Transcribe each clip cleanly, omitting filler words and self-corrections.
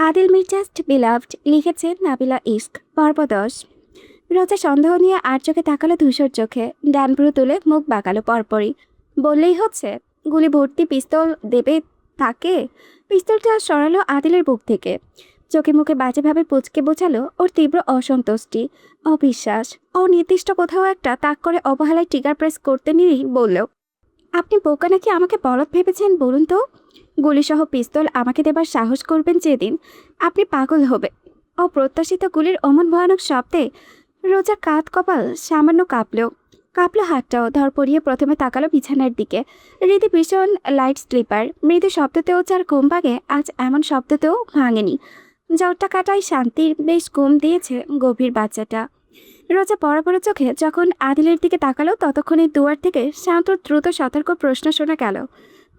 Adil মির্জাস্ট beloved লিখেছে নাবিলা ইস্ক, পর্ব 10। রোজা সন্দেহ নিয়ে আর চোখে তাকালো ধূসর চোখে, ডান ভ্রু তুলে মুখ বাঁকালো পরপরই। বললেই হচ্ছে, গুলি ভর্তি পিস্তল দেবে তাকে। পিস্তলটা সরালো আদিলের বুক থেকে, চোখে মুখে বাজেভাবে পুচকে বোঝালো ওর তীব্র অসন্তুষ্টি, অবিশ্বাস। অনির্দিষ্ট কোথাও একটা তাক করে অবহেলায় ট্রিগার প্রেস করতে নিয়েই বলল, আপনি বোকা নাকি আমাকে বলদ ভেবেছেন বলুন তো? গুলিসহ পিস্তল আমাকে দেবার সাহস করবেন যেদিন, আপনি পাগল হবে। অপ্রত্যাশিত গুলির অমন ভয়ানক শব্দে রোজা কাঁধ কপাল সামান্য কাঁপলো হাতটাও। ধরপড়িয়ে প্রথমে তাকালো বিছানার দিকে। রীতি ভীষণ লাইট স্লিপার, মৃদু শব্দতেও যার ঘুম ভাঙে, আজ এমন শব্দতেও ভাঙেনি। জ্বরটা কাটায় শান্তির বেশ ঘুম দিয়েছে গভীর বাচ্চাটা। রোজা বড় বড় চোখে যখন আদিলের দিকে তাকালো, ততক্ষণে দুয়ার থেকে শান্ত দ্রুত সতর্ক প্রশ্ন শোনা গেল,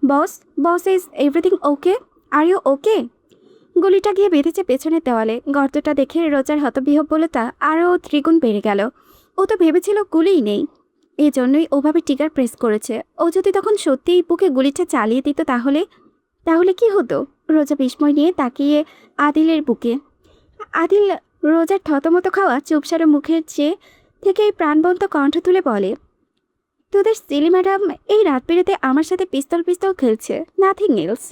boss, boss is everything okay? Are you okay? গুলিটা গিয়ে বেঁধেছে পেছনের দেওয়ালে। গর্তটা দেখে রোজার হতবিহ্বলতা আরও ত্রিগুণ বেড়ে গেল। ও তো ভেবেছিল গুলিই নেই, এজন্যই ওভাবে ট্রিগার প্রেস করেছে। ও যদি তখন সত্যিই বুকে গুলিটা চালিয়ে দিত তাহলে তাহলে কি হতো? রোজা বিস্ময় নিয়ে তাকিয়ে আদিলের বুকে। আদিল রোজার থতমতো খাওয়া চুপসারো মুখের চেয়ে থেকেই প্রাণবন্ত কণ্ঠ তুলে বলে, তোদের সিলি ম্যাডাম এই রাত বেড়েতে আমার সাথে পিস্তল পিস্তল খেলছে, নাথিং এলস।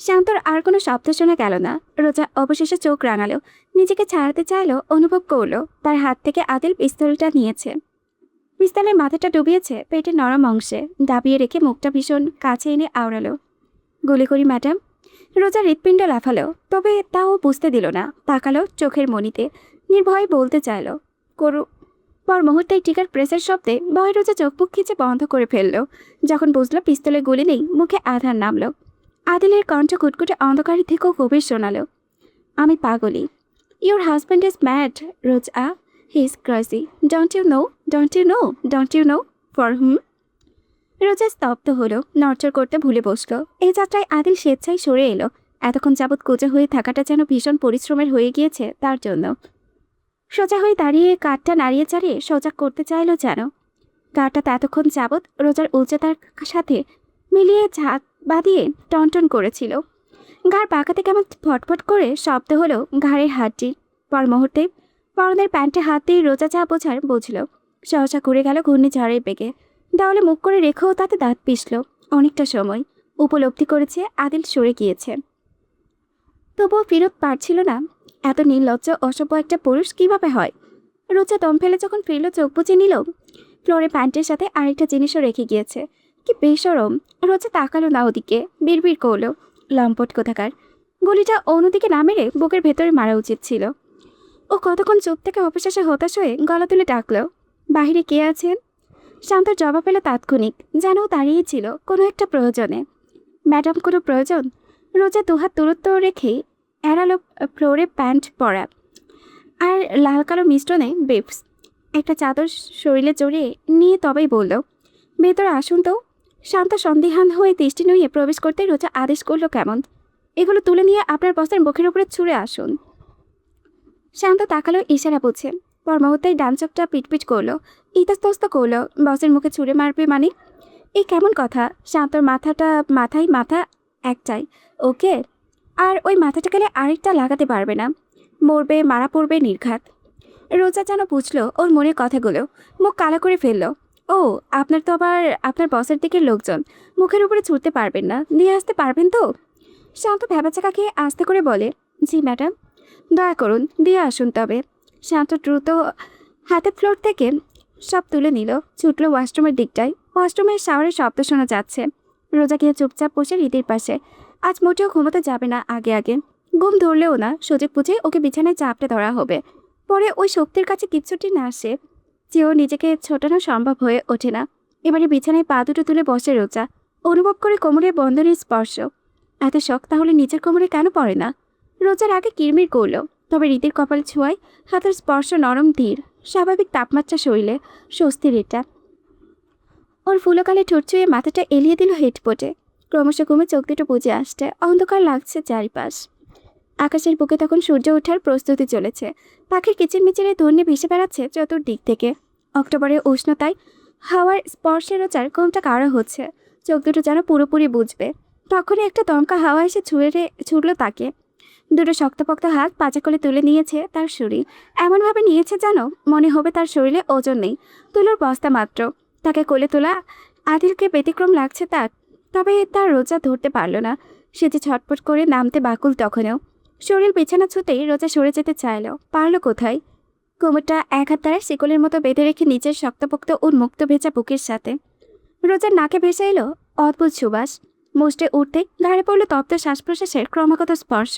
শান্তর আর কোনো শব্দ শোনা গেল না। রোজা অবশেষে চোখ রাঙালো, নিজেকে ছাড়াতে চাইলো, অনুভব করলো তার হাত থেকে আদিল পিস্তলটা নিয়েছে। পিস্তলের মাথাটা ডুবিয়েছে পেটের নরম অংশে, দাবিয়ে রেখে মুখটা ভীষণ কাছে এনে আওড়ালো, গুলি করি ম্যাডাম। রোজা হৃৎপিণ্ড লাফালো, তবে তাও বুঝতে দিল না। তাকালো চোখের মণিতে, নির্ভয়ে বলতে চাইল, করু। পর মুহূর্তেই টিকার প্রেসের শব্দে ভয় রোজা চোখ মুখ খিচে বন্ধ করে ফেললো। যখন বুঝলো পিস্তলে গুলি নেই, মুখে আধার নামলো। আদিলের কণ্ঠ কুটকুটে অন্ধকারের থেকেও গভীর শোনালো, আমি পাগলি। Your husband is mad Roza, he is crazy. Don't you know, don't you know, don't you know for whom? Roza স্তব্ধ হলো, নড়চড় করতে ভুলে বসলো। এই যাত্রায় আদিল স্বেচ্ছায় সরে এলো। এতক্ষণ যাবৎ কোজা হয়ে থাকাটা যেন ভীষণ পরিশ্রমের হয়ে গিয়েছে তার জন্য। সোজা হয়ে দাঁড়িয়ে কাঠটা নাড়িয়ে চাড়িয়ে সোজা করতে চাইল যেন। কাঠটা এতক্ষণ যাবৎ রোজার উচ্চতার সাথে মিলিয়ে ঝাঁক বাঁধিয়ে টনটন করেছিল। ঘাড় বাঁকাতে কেমন ফটফট করে শব্দ হলো ঘাড়ের হাড্ডির। পর মুহূর্তে পরনের প্যান্টে হাত দিয়ে রোজা যা বোঝার বুঝল। সহসা ঘুরে গেল ঘূর্ণিঝড়ের বেগে। দেওয়ালে মুখ করে রেখেও তাতে দাঁত পিষল। অনেকটা সময় উপলব্ধি করেছে আদিল সরে গিয়েছে, তবুও ফেরত পারছিল না। এত নির্লজ্জ অসভ্য একটা পুরুষ কিভাবে হয়? রোজা দম ফেলে যখন ফিরল, চোখ বুঝে নিল ফ্লোরে প্যান্টের সাথে আরেকটা জিনিসও রেখে গিয়েছে। কি বেশরম! রোজা তাকালো না ওদিকে, বিড়বিড় করলো, লম্পট কোথাকার। গুলিটা অন্যদিকে না মেরে বুকের ভেতরে মারা উচিত ছিল। ও কতক্ষণ চুপ থেকে অবশেষে হতাশ হয়ে গলা তুলে ডাকলো, বাহিরে কে আছেন? শান্তর জবাব পেল তাৎক্ষণিক, যেন দাঁড়িয়ে ছিল কোনো একটা প্রয়োজনে। ম্যাডাম, কোনো প্রয়োজন? রোজা দুহাত দূরত্ব রেখেই এড়ালো ফ্লোরে প্যান্ট পরা আর লাল কালো মিশ্রণে বেপস। একটা চাদর শরীরে জড়িয়ে নিয়ে তবেই বলল, ভেতরে আসুন তো। শান্ত সন্দিহান হয়ে দৃষ্টি নুয়ে প্রবেশ করতে রোজা আদেশ করলো, কেমন? এগুলো তুলে নিয়ে আপনার বস্তার মুখের উপরে ছুঁড়ে আসুন। শান্ত তাকালো ইশারা বুঝে। পর মুহূর্তেই ডান চোখটা পিটপিট করলো, ইতস্তস্ত করলো, বসের মুখে ছুঁড়ে মারবে মানে? এই কেমন কথা? শান্তর মাথা একটাই, ওকে। আর ওই মাথাটা গেলে আরেকটা লাগাতে পারবে না, মরবে, মারা পড়বে নির্ঘাত। রোজা যেন বুঝলো ওর মনের কথাগুলো, মুখ কালো করে ফেললো। ও, আপনার তো আবার আপনার বসের দিকের লোকজন, মুখের উপরে ছুটতে পারবেন না, দিয়ে আসতে পারবেন তো? শান্ত ভ্যাবাচাকা খেয়ে আস্তে করে বলে, জি ম্যাডাম। দয়া করুন দিয়ে আসুন তবে। শান্ত দ্রুত হাতে ফ্লোর থেকে সব তুলে নিল, ছুটলো ওয়াশরুমের দিকটায়। ওয়াশরুমের শাওয়ারের শব্দ শোনা যাচ্ছে। রোজা গিয়ে চুপচাপ বসে রীতির পাশে। আজ মোটেও ঘুমোতে যাবে না আগে আগে। ঘুম ধরলেও না, সুযোগ বুঝে ওকে বিছানায় চাপটে ধরা হবে। পরে ওই শক্তির কাছে কিচ্ছুটি না আসে, যেও নিজেকে ছোটানো সম্ভব হয়ে ওঠে না। এবারে বিছানায় পা দুটো তুলে বসে রোজা, অনুভব করে কোমরের বন্ধনের স্পর্শ। এত শখ তাহলে নিজের কোমরে কেন পড়ে না? রোজার আগে কিরমির করল, তবে রীতির কপাল ছোঁয়ায় হাতের স্পর্শ নরম ধীর, স্বাভাবিক তাপমাত্রা শরীরে, স্বস্তির এটা। ওর ফুলকালে ঠোঁট ছুঁয়ে মাথাটা এলিয়ে দিল হেডপটে। ক্রমশ ঘুমে চোখ দুটো বুঝে আসছে, অন্ধকার লাগছে চারিপাশ। আকাশের বুকে তখন সূর্য ওঠার প্রস্তুতি চলেছে। পাখির কিচিরমিচিরে ধ্বনি ভেসে বেড়াচ্ছে চতুর্দিক থেকে। অক্টোবরের উষ্ণতায় হাওয়ার স্পর্শে রোজার ঘুমটা কারো হচ্ছে। চোখ দুটো যেন পুরোপুরি বুঝবে। তখনই একটা দমকা হাওয়া এসে ছুড়ল তাকে। দুটো শক্তপোক্ত হাত পাজা করে তুলে নিয়েছে তার শরীর, এমনভাবে নিয়েছে যেন মনে হবে তার শরীরে ওজন নেই, তুলোর বস্তা মাত্র। তাকে কোলে তোলা আদিলকে ব্যতিক্রম লাগছে তার, তবে তার রোজা ধরতে পারল না। সে যে ছটপট করে নামতে বাকুল তখনও। শরীর বিছানা ছুতেই রোজা সরে যেতে চাইল, পারল কোথায়। কোমরটা এক হাত দ্বারা শিকলের মতো বেঁধে রেখে নিচের শক্তপোক্ত উন্মুক্ত ভেজা বুকের সাথে রোজার নাকে ভেসে এলো অদ্ভুত সুবাস। মুষ্টে উঠতে ঘাড়ে পড়ল তপ্ত শ্বাস প্রশ্বাসের ক্রমাগত স্পর্শ।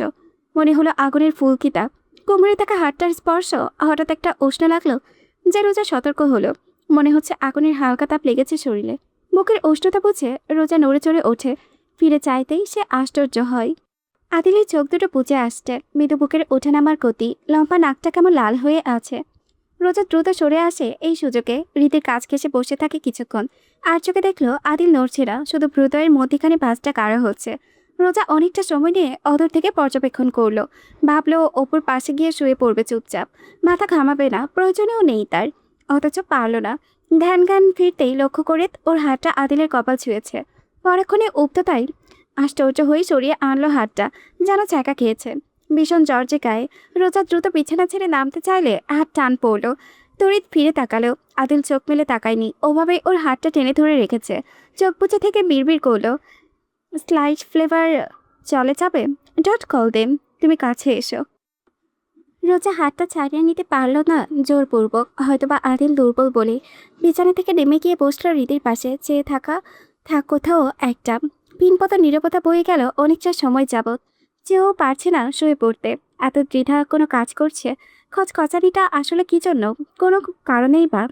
মনে হলো আগুনের ফুলকিতা। কোমরে থাকা হাতটার স্পর্শ হঠাৎ একটা উষ্ণ লাগলো, যে রোজা সতর্ক হলো। মনে হচ্ছে আগুনের হালকা তাপ লেগেছে শরীরে। বুকের উষ্ণতা বুঝে রোজা নড়ে চড়ে ওঠে। ফিরে চাইতেই সে আশ্চর্য হয়। আদিলের চোখ দুটো বুঝে আসছে, মৃদু বুকের ওঠানামার গতি, লম্বা নাকটা কেমন লাল হয়ে আছে। রোজা দ্রুত সরে আসে এই সুযোগে, রীতির কাজ ঘেসে বসে থাকে কিছুক্ষণ। আর চোখে দেখলো আদিল নড়ছে না, শুধু হৃদয়ের মধ্যিখানে বাসটা কারা হচ্ছে। রোজা অনেকটা সময় নিয়ে অদূর থেকে পর্যবেক্ষণ করলো। ভাবলো ওপর পাশে গিয়ে শুয়ে পড়বে চুপচাপ, মাথা ঘামাবে না, প্রয়োজনেও নেই তার। অথচ পারল না। ধ্যান জ্ঞান ফিরতেই লক্ষ্য করে ওর হাতটা আদিলের কপাল ছুঁয়েছে। পরক্ষণে উপ্ততাই আশ্চর্য হয়ে সরিয়ে আনলো হাতটা, যেন চাকা খেয়েছে। ভীষণ জ্বর গায়ে। রোজা দ্রুত বিছানা ছেড়ে নামতে চাইলে হাত টান পড়লো। তড়িৎ ফিরে তাকালো। আদিল চোখ মেলে তাকায়নি, ওভাবেই ওর হাতটা টেনে ধরে রেখেছে। চোখ বুঝে থেকে বিড়বিড় করলো, স্লাইড ফ্লেভার চলে যাবে? ডট কল দেম, তুমি কাছে এসো। রোজা হাতটা ছাড়িয়ে নিতে পারল না জোরপূর্বক, হয়তোবা আদিল দুর্বল বলে। বিছানা থেকে নেমে গিয়ে বসলো হৃদির পাশে। চেয়ে থাক কোথাও একটা পিনপতা নীরবতা বয়ে গেল অনেকটা সময় যাবৎ। চেয়েও পারছে না শুয়ে পড়তে। এত দ্বিধা কোনো কাজ করছে। খচখচানিটা আসলে কি জন্য? কোনো কারণেই বা।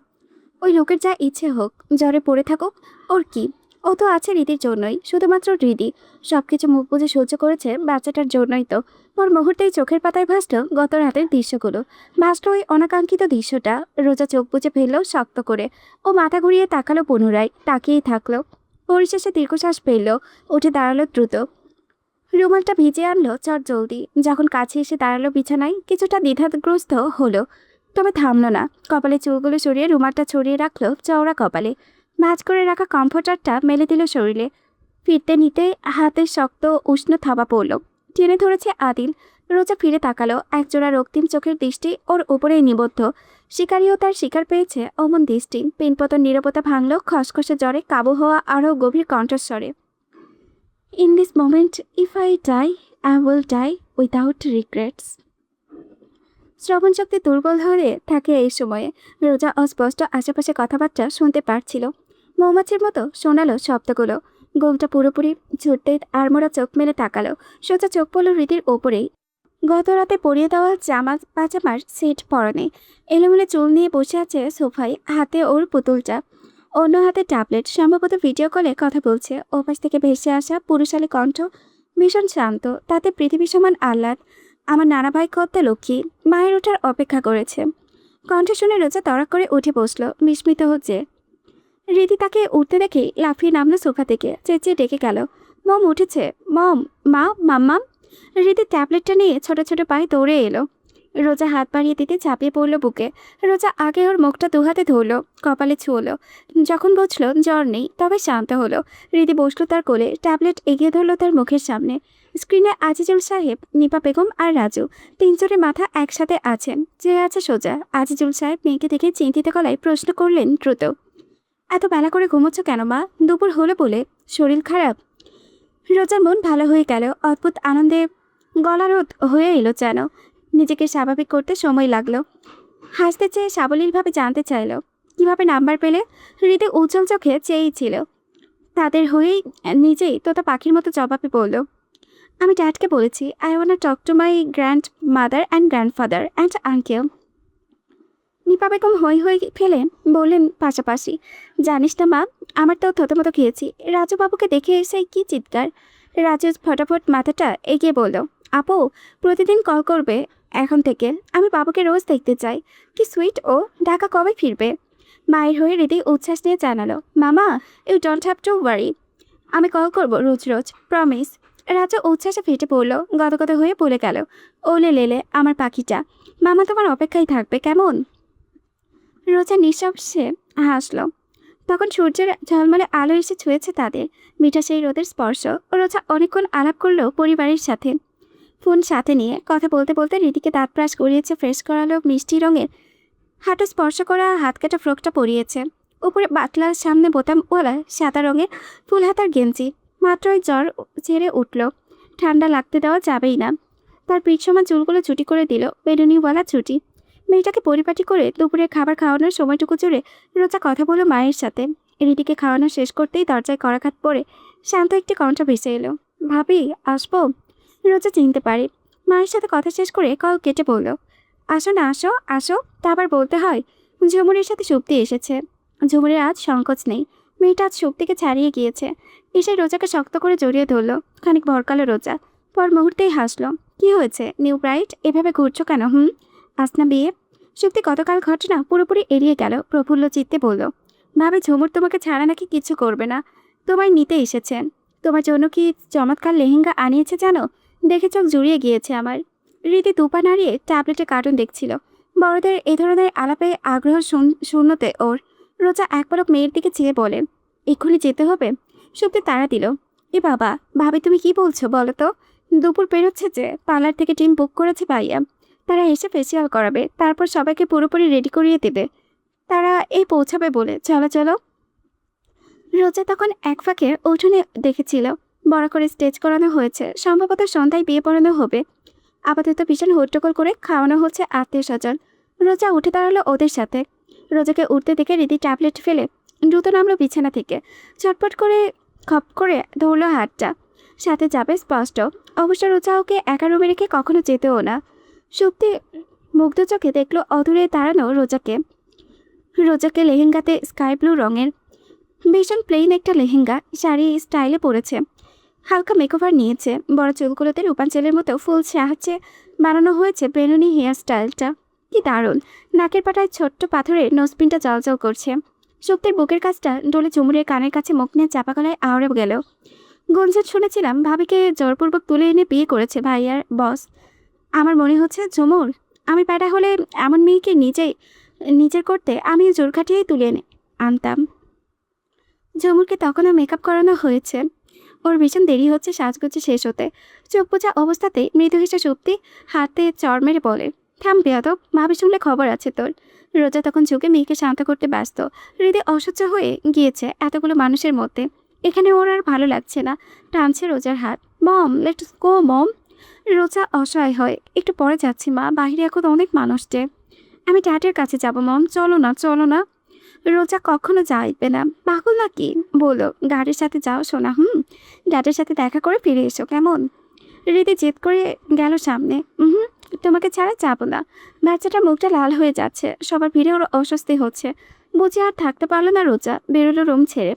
ওই লোকের যা ইচ্ছে হোক, জ্বরে পড়ে থাকুক, ওর কি? ও তো আছে রীতির জন্যই, শুধুমাত্র রীতি। সবকিছু মুখ বুঝে সহ্য করেছে বাচ্চাটার জন্যই তো। ওর মুহূর্তেই চোখের পাতায় ভাসল গত রাতের দৃশ্যগুলো। ভাসল ওই অনাকাঙ্ক্ষিত দৃশ্যটা। রোজা চোখ বুঝে ফেললো শক্ত করে। ও মাথা ঘুরিয়ে তাকালো পুনরায়, তাকিয়েই থাকলো। পরিশেষে দীর্ঘশ্বাস ফেললো, উঠে দাঁড়ালো দ্রুত। রুমালটা ভিজিয়ে আনলো চট জলদি। যখন কাছে এসে দাঁড়ালো বিছানায়, কিছুটা দ্বিধাগ্রস্ত হলো, তবে থামলো না। কপালে চুলগুলো সরিয়ে রুমালটা ছড়িয়ে রাখলো চওড়া কপালে। ভাঁজ করে রাখা কমফোর্টারটা মেলে দিল শরীরে। ফিরতে নিতে হাতে শক্ত উষ্ণ থাবা পড়ল। টেনে ধরেছে আদিল। রোজা ফিরে তাকালো, একজোড়া রক্তিম চোখের দৃষ্টি ওর উপরেই নিবদ্ধ। শিকারিও তার শিকার পেয়েছে অমন দৃষ্টি। পিনপতন নীরবতা ভাঙল খসখসে জ্বরে কাবু হওয়া আরও গভীর কণ্ঠস্বরে। In this moment, if I die, I will die without regrets. শ্রবণ শক্তি দুর্বল হয়ে থাকে এই সময়ে। রোজা অস্পষ্ট আশেপাশে কথাবার্তা শুনতে পারছিল। মৌমাছির মতো শোনালো শব্দগুলো। ঘুমটা পুরোপুরি ছুটতে আড়মোড়া চোখ মেলে তাকালো। সোজা চোখ পড়ল রীতির ওপরেই। গত রাতে পরিয়ে দেওয়া জামা পাজামার সেট পরনে, এলোমেলো চুল নিয়ে বসে আছে সোফায়, হাতে ওর পুতুলটা, অন্য হাতে ট্যাবলেট। সম্ভবত ভিডিও কলে কথা বলছে। ওপাশ থেকে ভেসে আসা পুরুষালী কণ্ঠ ভীষণ শান্ত, তাতে পৃথিবী সমান আহ্লাদ। আমার নানা ভাই কর্তা লক্ষ্মী মায়ের ওঠার অপেক্ষা করেছে। কণ্ঠ শুনে রোজা তড়াক করে উঠে বসলো, বিস্মিত হচ্ছে। রীতি তাকে উঠতে দেখে লাফিয়ে নামলো সোফা থেকে, চেঁচিয়ে ডেকে গেল, মম উঠেছে, মম, মা, মাম্মাম। রীতি ট্যাবলেটটা নিয়ে ছোট ছোট পায়ে দৌড়ে এলো। রোজা হাত বাড়িয়ে দিতে ঝাঁপিয়ে পড়লো বুকে। রোজা আগে ওর মুখটা দুহাতে ধরলো, কপালে ছুঁলো। যখন বুঝলো জ্বর নেই, তবে শান্ত হলো। রীতি বসলো তার কোলে, ট্যাবলেট এগিয়ে ধরলো তার মুখের সামনে। স্ক্রিনে আজিজুল সাহেব, নিপা বেগম আর রাজু, তিনজনের মাথা একসাথে আছেন। যে আছে সোজা। আজিজুল সাহেব মেয়েকে দেখে চিন্তিত গলায় প্রশ্ন করলেন দ্রুত, এত বেলা করে ঘুমোচ্ছ কেন মা? দুপুর হলো বলে? শরীর খারাপ? রোজার মন ভালো হয়ে গেল। অদ্ভুত আনন্দে গলারোধ হয়ে এলো যেন। নিজেকে স্বাভাবিক করতে সময় লাগলো। হাসতে চেয়ে সাবলীলভাবে জানতে চাইল, কিভাবে নাম্বার পেলে? হৃদয় উজ্জ্বল চোখে চেয়েই ছিল। তাদের হয়েই নিজেই তোতা পাখির মতো জবাবে বলল, আমি ড্যাডকে বলেছি, I want talk to my grandmother and grandfather and uncle. Nipa Begum হই হই ফেলে বললেন পাশাপাশি, জানিস না মা, আমার তো থতমতো খেয়েছি। রাজু বাবুকে দেখে এসে কি চিৎকার। রাজু ফটাফট মাথাটা এগিয়ে বলল, আপু, প্রতিদিন কল করবে এখন থেকে। আমি বাবুকে রোজ দেখতে চাই। কি সুইট ও। ঢাকা কবে ফিরবে? মায়ের হয়ে রীতি উচ্ছ্বাস নিয়ে জানালো, মামা, you don't have to worry. আমি কল করবো রোজ রোজ, প্রমিস। রাজু উচ্ছ্বাসে ফেটে পড়ল, গদগদ হয়ে বলে গেল, ওলে লেলে আমার পাখিটা। মামা তোমার অপেক্ষায় থাকবে কেমন? রোজা নিঃশ্বাসে হাসল। তখন সূর্যের ঝলমলে আলো এসে ছুঁয়েছে তাদের। মিঠা সেই রোদের স্পর্শ। রোজা অনেকক্ষণ আলাপ করলো পরিবারের সাথে। ফোন সাথে নিয়ে কথা বলতে বলতে রীতিকে দাঁত ব্রাশ করিয়েছে, ফ্রেশ করালো, মিষ্টি রঙের হাঁটু স্পর্শ করা হাত কাটা ফ্রকটা পরিয়েছে, উপরে বাটলার সামনে বোতামওয়ালা সাদা রঙের ফুল হাতার গেঞ্জি। মাত্রই জ্বর ছেড়ে উঠল, ঠান্ডা লাগতে দেওয়া যাবেই না। তার পিঠ সমান চুলগুলো ছুটি করে দিল, বেরুনিওয়ালা ছুটি। মেয়েটাকে পরিপাটি করে দুপুরে খাবার খাওয়ানোর সময়টুকু জুড়ে রোজা কথা বলল মায়ের সাথে। রীতিকে খাওয়ানো শেষ করতেই দরজায় করাঘাত পড়ে শান্ত একটি কণ্ঠ ভেসে এলো, ভাবি আসবো? রোজা চিনতে পারে। মায়ের সাথে কথা শেষ করে কল কেটে বলল, আসো না, আসো আসো। তা আবার বলতে হয়। ঝুমুরের সাথে সুপ্তি এসেছে। ঝুমুরের আজ সংকোচ নেই, মেয়েটা আজ সুপ্তিকে ছাড়িয়ে গিয়েছে। এসে রোজাকে শক্ত করে জড়িয়ে ধরল, খানিক ভরকালো রোজা, পর মুহূর্তেই হাসলো। কি হয়েছে নিউ ব্রাইট, এভাবে ঘুরছো কেন? আজ না বিয়ে? সুপ্তি গতকাল ঘটনা পুরোপুরি এড়িয়ে গেল, প্রফুল্ল চিত্তে বলল, ভাবে ঝুমুর তোমাকে ছাড়া নাকি কিছু করবে না, তোমায় নিতে এসেছেন। তোমার জন্য কি চমৎকার লেহেঙ্গা আনিয়েছে জানো, দেখে চোখ জুড়িয়ে গিয়েছে আমার। রীতি দুপা নাড়িয়ে ট্যাবলেটে কার্টুন দেখছিল। বড়দের এ ধরনের আলাপে আগ্রহ শূন্যতে ওর। রোজা এক পলক মেয়ের দিকে চেয়ে বলে, এক্ষুনি যেতে হবে? সুপ্তি তাড়া দিল, এ বাবা, ভাবি তুমি কি বলছো বলো তো? দুপুর পেরোচ্ছে যে, পার্লার থেকে টিম বুক করেছে ভাইয়া, তারা এসে ফেসিয়াল করাবে, তারপর সবাইকে পুরোপুরি রেডি করিয়ে দেবে, তারা এই পৌঁছাবে বলে। চলো চলো। রোজা তখন এক ফাঁকে উঠোনে দেখেছিল বড় করে স্টেজ করানো হয়েছে, সম্ভবত সন্ধ্যায় বিয়ে পড়ানো হবে। আপাতত ভীষণ হট্টগোল করে খাওয়ানো হচ্ছে আত্মীয় স্বজন। রোজা উঠে দাঁড়ালো ওদের সাথে। রোজাকে উঠতে দেখে রীতি ট্যাবলেট ফেলে দ্রুত নামলো বিছানা থেকে, চটপট করে খপ করে ধরলো হাতটা। সাথে যাবে স্পষ্ট। অবশ্য রোজা ওকে একা রুমে রেখে কখনো যেতেও না। সুপ্তি মুগ্ধ চোখে দেখলো অদূরে দাঁড়ানো রোজাকে। রোজাকে লেহেঙ্গাতে স্কাই ব্লু রঙের ভীষণ প্লেন একটা লেহেঙ্গা শাড়ি স্টাইলে পরেছে, হালকা মেকওভার নিয়েছে। বড় চুলগুলোতে রূপাঞ্চলের মতো ফুল সাহায্যে বানানো হয়েছে বেনুনি হেয়ার স্টাইলটা। কি দারুণ! নাকের পাটায় ছোট্ট পাথরের নোজপিনটা জলজল করছে। শক্তির বুকের কাছটা ডলে চুমুরের কানের কাছে মুখ নিয়ে চাপা গলায় আওড়ে গেল, গুঞ্জন শুনেছিলাম ভাবিকে জোরপূর্বক তুলে এনে বিয়ে করেছে ভাইয়ার বস। আমার মনে হচ্ছে ঝুমুর, আমি প্যারা হলে এমন মেয়েকে নিজের করতে আমিও জোর খাটিয়েই তুলে এনে আনতাম। ঝুমুরকে তখনও মেকআপ করানো হয়েছে, ওর ভীষণ দেরি হচ্ছে সাজগোজে শেষ হতে। চোখ বোঝা অবস্থাতেই মৃদু হেসে সুপ্তি হাতে চড় মেরে বলে, থাম বেয়াদব, ভাবি শুনলে খবর আছে তোর। রোজা তখন ঝুঁকে মেয়েকে শান্ত করতে ব্যস্ত। হৃদয় অসহ্য হয়ে গিয়েছে এতগুলো মানুষের মধ্যে, এখানে ওর আর ভালো লাগছে না। টানছে রোজার হাত, মম লেটস গো মম। রোজা অসহায় হয়, একটু পরে যাচ্ছি মা, বাইরে এখন অনেক মানুষ যে। আমি ড্যাডের কাছে যাব মম, চলো না চলো না। রোজা কখনো যাইবে না, পাগল নাকি? বলো গাড়ির সাথে যাও সোনা। ড্যাডের সাথে দেখা করে ফিরে এসো কেমন? রীতি জেদ করে গেল সামনে। তোমাকে ছাড়া যাবো না। বাচ্চাটার মুখটা লাল হয়ে যাচ্ছে, সবার ভিড়ে ওর অস্বস্তি হচ্ছে। বুঝে আর থাকতে পারলো না, রোজা বেরোলো রুম ছেড়ে।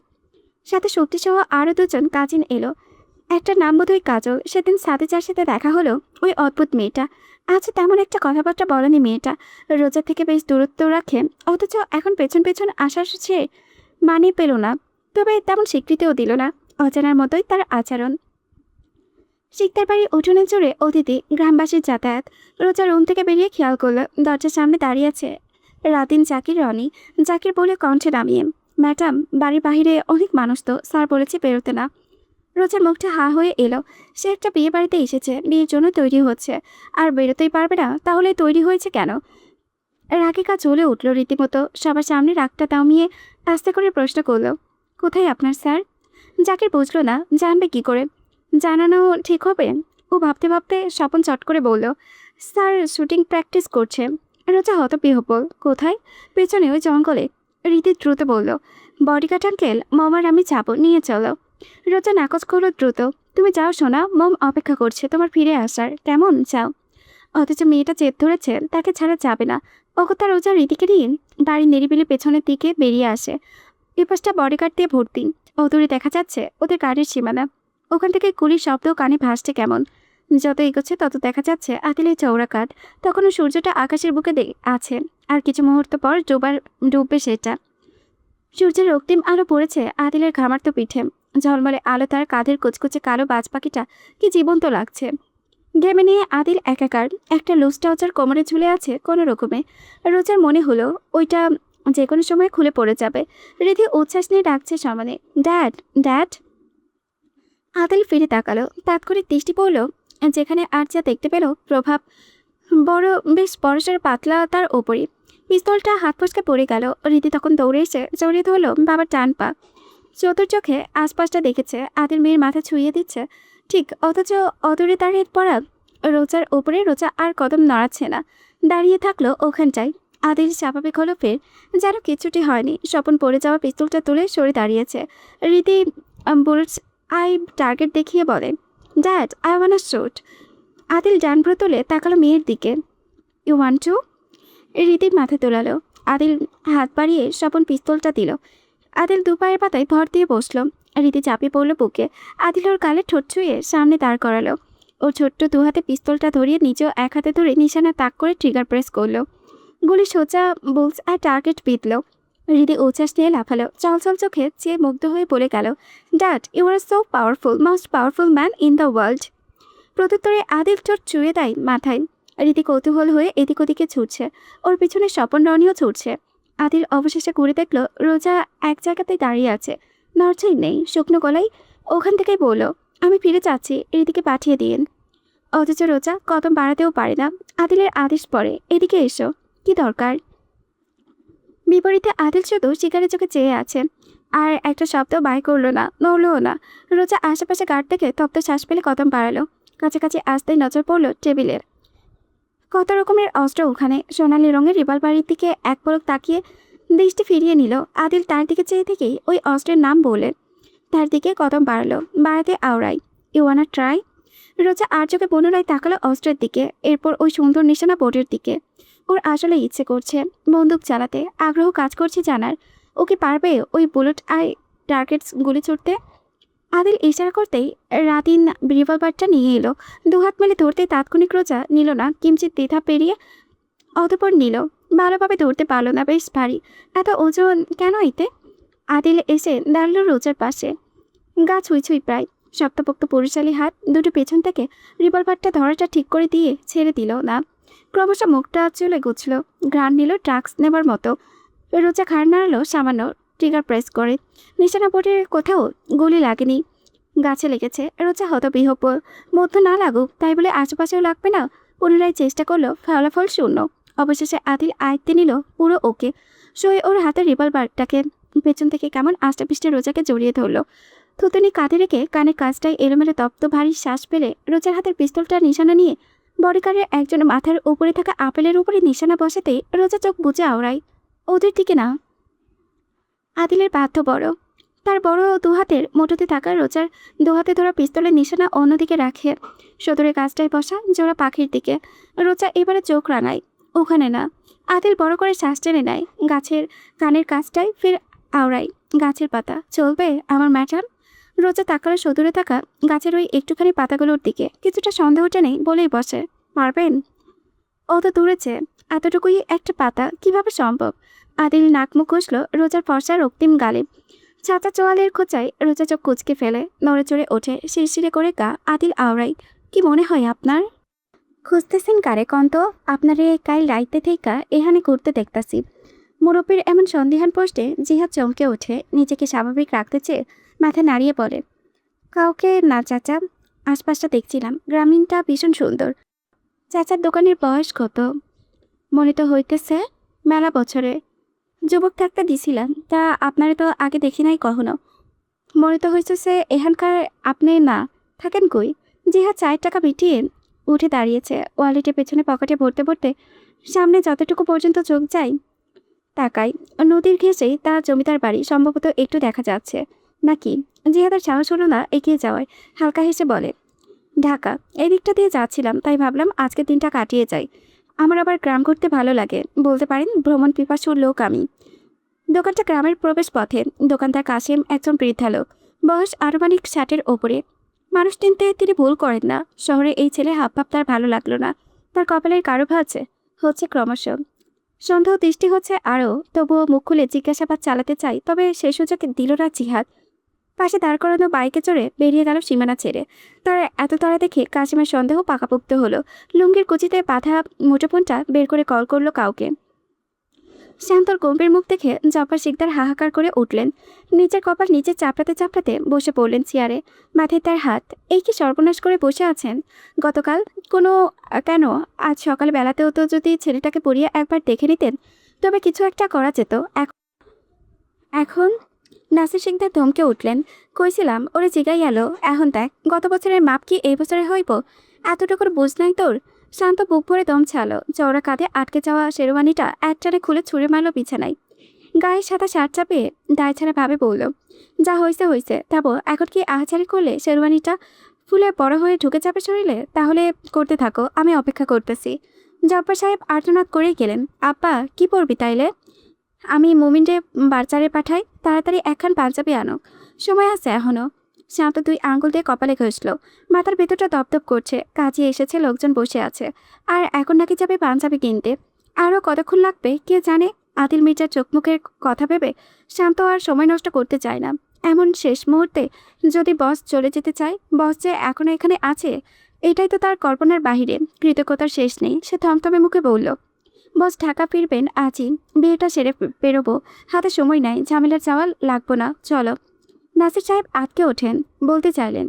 সাথে শক্তিসহ আরও দুজন কাজিন এলো। একটা নাম বোধহয় কাজল। সেদিন সাদিজার সাথে দেখা হলো ওই অদ্ভুত মেয়েটা। আজ তেমন একটা কথাবার্তা বলেনি মেয়েটা, রোজা থেকে বেশ দূরত্ব রাখে, অথচ এখন পেছন পেছন আসার সে মানিয়ে পেল না। তবে তেমন স্বীকৃতিও দিল না, অজানার মতোই তার আচরণ। শিকদার বাড়ির উঠোনে জুড়ে অতিথি, গ্রামবাসীর যাতায়াত। রোজা রুম থেকে বেরিয়ে খেয়াল করলো দরজার সামনে দাঁড়িয়ে আছে রাতিন জাকির রনি। জাকির বলে কণ্ঠে নামিয়ে, ম্যাডাম বাড়ির বাহিরে অনেক মানুষ তো, স্যার বলেছে বেরোতে না। রোজার মুখটা হা হয়ে এলো। সে একটা বিয়ে বাড়িতে এসেছে, বিয়ের জন্য তৈরি হচ্ছে, আর বেরোতেই পারবে না? তাহলে তৈরি হয়েছে কেন? রাগিকা জ্বলে উঠল রীতিমতো। সবার সামনে রাগটা দামিয়ে আস্তে করে প্রশ্ন করলো, কোথায় আপনার স্যার? জাকির বুঝলো না, জানবে কি করে? জানানো ঠিক হবে? ও ভাবতে ভাবতে স্বপন চট করে বলল, স্যার শুটিং প্র্যাকটিস করছে। রোজা হতবিহ্বল, কোথায়? পেছনে ওই জঙ্গলে। রীতি দ্রুত বলল, বডিগার্ড আঙ্কেল, মম আর আমি যাবো, নিয়ে চলো। রোজা নাকচ করলো দ্রুত, তুমি যাও সোনা, মম অপেক্ষা করছে তোমার ফিরে আসার, কেমন? যাও। অথচ মেয়েটা জেদ ধরেছে, তাকে ছাড়া যাবে না। অগত্যা রোজা রীতিকে নিয়ে বাড়ির নিরিবিলি পেছনের দিকে বেরিয়ে আসে। এপাশটা বডিগার্ড দিয়ে ভর্তি। অদূরে দেখা যাচ্ছে ওদের গাড়ির সীমানা। ওখান থেকে গুলির শব্দ কানে ভাসছে কেমন। যত এগোচ্ছে তত দেখা যাচ্ছে আতিলের চৌড়া কাঠ। তখনও সূর্যটা আকাশের বুকে আছে, আর কিছু মুহূর্ত পর ডুববে সেটা। সূর্যের রক্তিম আলো পড়েছে আদিলের ঘামার্ত পিঠে। ঝলমলে আলো তার কাঁধের কুচকুচে কালো বাজ পাখিটা কি জীবন্ত লাগছে। ঘেমে নিয়ে আদিল একাকার। একটা লুজ ট্রাউজার কোমরে ঝুলে আছে কোনো রকমে। রোজার মনে হলো ওইটা যে কোনো সময় খুলে পড়ে যাবে। রীতি উচ্ছ্বাস নিয়ে ডাকছে সমানে, ড্যাড ড্যাড। আদিল ফিরে তাকালো, তাৎক্ষণিক দৃষ্টি পড়ল যেখানে আর যা দেখতে পেল প্রভাব বড় বেশ বড়সড় পাতলা তার ওপরই। পিস্তলটা হাত ফসকে পড়ে গেল। রীতি তখন দৌড়ে এসে জড়িয়ে ধরল বাবার টান পা। চতুর চোখে আশপাশটা দেখেছে আদিল মেয়ের মাথা ছুঁয়ে দিচ্ছে ঠিক, অথচ অদূরে দাঁড়িয়ে পড়া রোজার ওপরে রোজা আর কদম নড়াচ্ছে না, দাঁড়িয়ে থাকলো ওখানটায়। আদিল স্বাভাবিক হলো ফের, যেন কিছুটি হয়নি। স্বপন পড়ে যাওয়া পিস্তলটা তুলে সরে দাঁড়িয়েছে। রীতি বুলেটস আই টার্গেট দেখিয়ে বলে, dad I want a shoot. Adil ডানভ্র তুলে তাকালো মেয়ের দিকে। You want to? রীতির মাথা তোলালো। আদিল হাত বাড়িয়ে স্বপন পিস্তলটা দিল। আদিল দুপায়ের পাতায় ভর দিয়ে বসলো। রীতি চাপিয়ে পড়লো বুকে। আদিল ওর গালে ঠোঁট ছুঁয়ে সামনে দাঁড় করালো। ওর ছোট্ট দু হাতে পিস্তলটা ধরিয়ে নিজেও এক হাতে ধরে নিশানা তাক করে ট্রিগার প্রেস করলো। গুলি সোজা বুলস আর টার্গেট বিঁধল। রীতি উচ্ছ্বাস নিয়ে লাফালো। চলচল চোখে চেয়ে মুগ্ধ হয়ে বলে গেল, dad you are so powerful, most powerful man in the world. প্রত্যুত্তরে আদিল ঠোঁট চুয়ে দেয় মাথায়। রীতি কৌতূহল হয়ে এদিক ওদিকে ছুটছে। ওর পিছনে স্বপন রনিও ছুটছে। আদিল অবশেষে ঘুরে দেখলো রোজা এক জায়গাতেই দাঁড়িয়ে আছে, নড়ছেই নেই। শুকনো গলায় ওখান থেকেই বলল, আমি ফিরে যাচ্ছি, রীতিকে পাঠিয়ে দিন। অথচ রোজা কদম বাড়াতেও পারে না। আদিলের আদেশ পড়ে, এদিকে এসো। কি দরকার? বিপরীতে আদিল শুধু শিকারের চোখে চেয়ে আছে, আর একটা শব্দ বাই করলো না, নড়লও না। রোজা আশেপাশে গার্ড দেখে তপ্ত শ্বাস পেলে কদম বাড়ালো। কাছাকাছি আসতেই নজর পড়লো টেবিলের। কত রকমের অস্ত্র ওখানে। সোনালি রঙের রিভলভারের দিকে এক পলক তাকিয়ে দৃষ্টি ফিরিয়ে নিল। আদিল তার দিকে চেয়ে থেকেই ওই অস্ত্রের নাম বলে তার দিকে কদম বাড়ালো। বাড়াতে আওড়াই, ইউ ওয়ানা ট্রাই? রোজা আর চোখে পুনরায় তাকালো অস্ত্রের দিকে, এরপর ওই সুন্দর নিশানা বোর্ডের দিকে। ওর আসলে ইচ্ছে করছে বন্দুক চালাতে, আগ্রহ কাজ করছে জানার ও কি পারবে ওই বুলেট আই টার্গেটস গুলি ছুটতে। আদিল ইশারা করতেই রাতিন রিভলভারটা নিয়ে এলো। দুহাত মেলে ধরতে তাৎক্ষণিক রোজা নিল না, কিঞ্চিত দ্বিধা পেরিয়ে অতপর নিল। ভালোভাবে ধরতে পারলো না, বেশ ভারী। এত ওজন কেন এতে? আদিল এসে দাঁড়ালো রোজার পাশে। গা ছুঁই ছুঁই প্রায়। শক্তপোক্ত পুরুষালী হাত দুটো পেছন থেকে রিভলভারটা ধরাটা ঠিক করে দিয়ে ছেড়ে দিল না। ক্রমশ মুখটা চলে গুছল, ঘ্রাণ নিল ড্রাগস নেবার মতো। রোজা ঘাড় নাড়ালো সামান্য, ট্রিগার প্রেস করে। নিশানা বোর্ডের কোথাও গুলি লাগেনি, গাছে লেগেছে। রোজা হতবিহ্বল। মধ্য না লাগুক তাই বলে আশেপাশেও লাগবে না। পুনরায় চেষ্টা করলো, ফলাফল শূন্য। অবশেষে আদিল আয়ত্তে নিল পুরো ওকে। সয়ে ওর হাতের রিভলভারটাকে পেছন থেকে কেমন আষ্টাপিষ্টে রোজাকে জড়িয়ে ধরলো। থুতুনি কাঁধে রেখে কানের কাজটায় এলোমেলো তপ্ত ভারী শ্বাস পেলে রোজার হাতের পিস্তলটা নিশানা নিয়ে বডিগার্ডের একজন মাথার উপরে থাকা আপেলের উপরে নিশানা বসাতে রোজা চোখ বুজে আওড়ায়। ওদের দিকে না। আদিলের বাধ্য বড়। তার বড় দুহাতের মুঠোতে থাকা রোজার দুহাতে ধরা পিস্তলের নিশানা অন্যদিকে রাখে সদরের কাজটায় বসা জোড়া পাখির দিকে। রোজা এবারে চোখ রাঙায়, ওখানে না। আদিল বড় করে শ্বাস টেনে নেয়। গাছের কানের কাজটায় ফের আওড়ায়। গাছের পাতা চলবে আমার ম্যাডাম? রোজা তাকালো সদূরে থাকা গাছের ওই একটুখানি পাতাগুলোর দিকে। কিছুটা সন্দেহটা নেই বলেই বসে, পারবেন? ও তো দূরেছে, এতটুকুই একটা পাতা, কিভাবে সম্ভব? আদিল নাক মুখ ঘষল রোজার ফর্সা রক্তিম গালে। ছাতা চোয়ালের খোঁচায় রোজা চোখ কুচকে ফেলে, নড়ে চড়ে ওঠে শিরশিরে করে গা। আদিল আওড়াই, কি মনে হয় আপনার? খুঁজতেছেন কারে কন্ত? আপনারে কাল রাইতে থেইকা এখানে ঘুরতে দেখতাছি। মুরব্বীর এমন সন্দিহান পোস্টে জিহাদ চমকে ওঠে। নিজেকে স্বাভাবিক রাখতে চেয়ে মাথা নাড়িয়ে বলে, কাউকে না চাচা, আশপাশটা দেখছিলাম। গ্রামীণটা ভীষণ সুন্দর। চাচার দোকানের বয়স কত? মনে তো হইতেছে মেলা বছরে। যুবক থাকতে দিছিলাম, তা আপনারে তো আগে দেখি নাই কখনো। মনে তো হইতেছে এখানকার আপনি না থাকেন কই? জিহাদ 4 টাকা মিটিয়ে উঠে দাঁড়িয়েছে। ওয়ালেটের পেছনে পকেটে ভরতে ভরতে সামনে যতটুকু পর্যন্ত চোখ যায় তাকাই। নদীর ঘেঁষেই তার জমিদার বাড়ি সম্ভবত একটু দেখা যাচ্ছে নাকি। জিহাদের সাহস হলো না এগিয়ে যাওয়ায়। হালকা হেসে বলে, ঢাকা। এই দিকটা দিয়ে যাচ্ছিলাম, তাই ভাবলাম আজকের দিনটা কাটিয়ে যাই। আমার আবার গ্রাম ঘুরতে ভালো লাগে, বলতে পারেন ভ্রমণ পিপাসুর লোক আমি। দোকানটা গ্রামের প্রবেশ পথে। দোকানদার কাশেম একজন বৃদ্ধা লোক, বয়স আনুমানিক 60-এর ওপরে। মানুষ চিনতে তিনি ভুল করেন না। শহরে এই ছেলে হাবভাব তার ভালো লাগলো না। তার কপালের কারুকাজ হচ্ছে ক্রমশ। সন্দেহ দৃষ্টি হচ্ছে আরও, তবুও মুখ খুলে জিজ্ঞাসাবাদ চালাতে চাই, তবে সে সুযোগ দিল না জিহাদ। পাশে দাঁড় করানো বাইকে চড়ে বেরিয়ে গেল সীমানা ছেড়ে। তার এত তাড়া দেখে কাশিমের সন্দেহ পাকাপোক্ত হলো। লুঙ্গির কুচিতে বাঁধা মুঠোফোনটা বের করে কল করলো কাউকে। শান্তর গম্ভীর মুখ দেখে জব্বার শিকদার হাহাকার করে উঠলেন। নিচের কপাল নিচে চাপড়াতে চাপড়াতে বসে পড়লেন চেয়ারে, মাথায় তার হাত। এই কি সর্বনাশ করে বসে আছেন? গতকাল কোনো কেন আজ সকাল বেলাতেও তো যদি ছেলেটাকে পড়িয়ে একবার দেখে নিতেন তবে কিছু একটা করা যেত। এখন নাসির শিকদার ধমকে উঠলেন। কইছিলাম ওরে জিগাই এলো, এখন দেখ গত বছরের মাপ কি এই বছরে হইব? এতটুকুর বুঝ নাই তোর? শান্ত বুক ভরে দম ছালো, চওড়া কাঁধে আটকে যাওয়া শেরওয়ানিটা একটানে খুলে ছুঁড়ে মারল বিছানায়। গায়ে সাদা শার্ট চাপিয়ে দায় ছাড়া ভাবে বলল, যা হয়েছে হয়েছে, তারপর এখন কি আহাচারি করলে শেরওয়ানিটা ফুলে বড় হয়ে ঢুকে যাবে শরীরে? তাহলে করতে থাকো, আমি অপেক্ষা করতেছি। জব্বার সাহেব আর্তনাদ করেই গেলেন। আব্বা কি পড়বি তাইলে? আমি মুমিনরে বারচারে পাঠাই, তাড়াতাড়ি একখান পাঞ্জাবি আনো, সময় আছে এখনো। শান্ত দুই আঙ্গুল দিয়ে কপালে ঘষল, মাথার ভেতরটা দপদপ করছে। কাজে এসেছে, লোকজন বসে আছে, আর এখন নাকি যাবে পাঞ্জাবি কিনতে। আরও কতক্ষণ লাগবে কে জানে। আদিল মির্জার চোখ মুখের কথা ভেবে শান্ত আর সময় নষ্ট করতে চায় না। এমন শেষ মুহূর্তে যদি বস চলে যেতে চায়, বস যে এখনো এখানে আছে এটাই তো তার কল্পনার বাহিরে। কৃতজ্ঞতার শেষ নেই। সে থমথমে মুখে বলল, বস ঢাকা ফিরবেন আজই, বিয়েটা সেরে বেরোবো, হাতে সময় নাই, ঝামেলার চাওয়া লাগবো না, চলো। নাসির সাহেব আটকে ওঠেন, বলতে চাইলেন,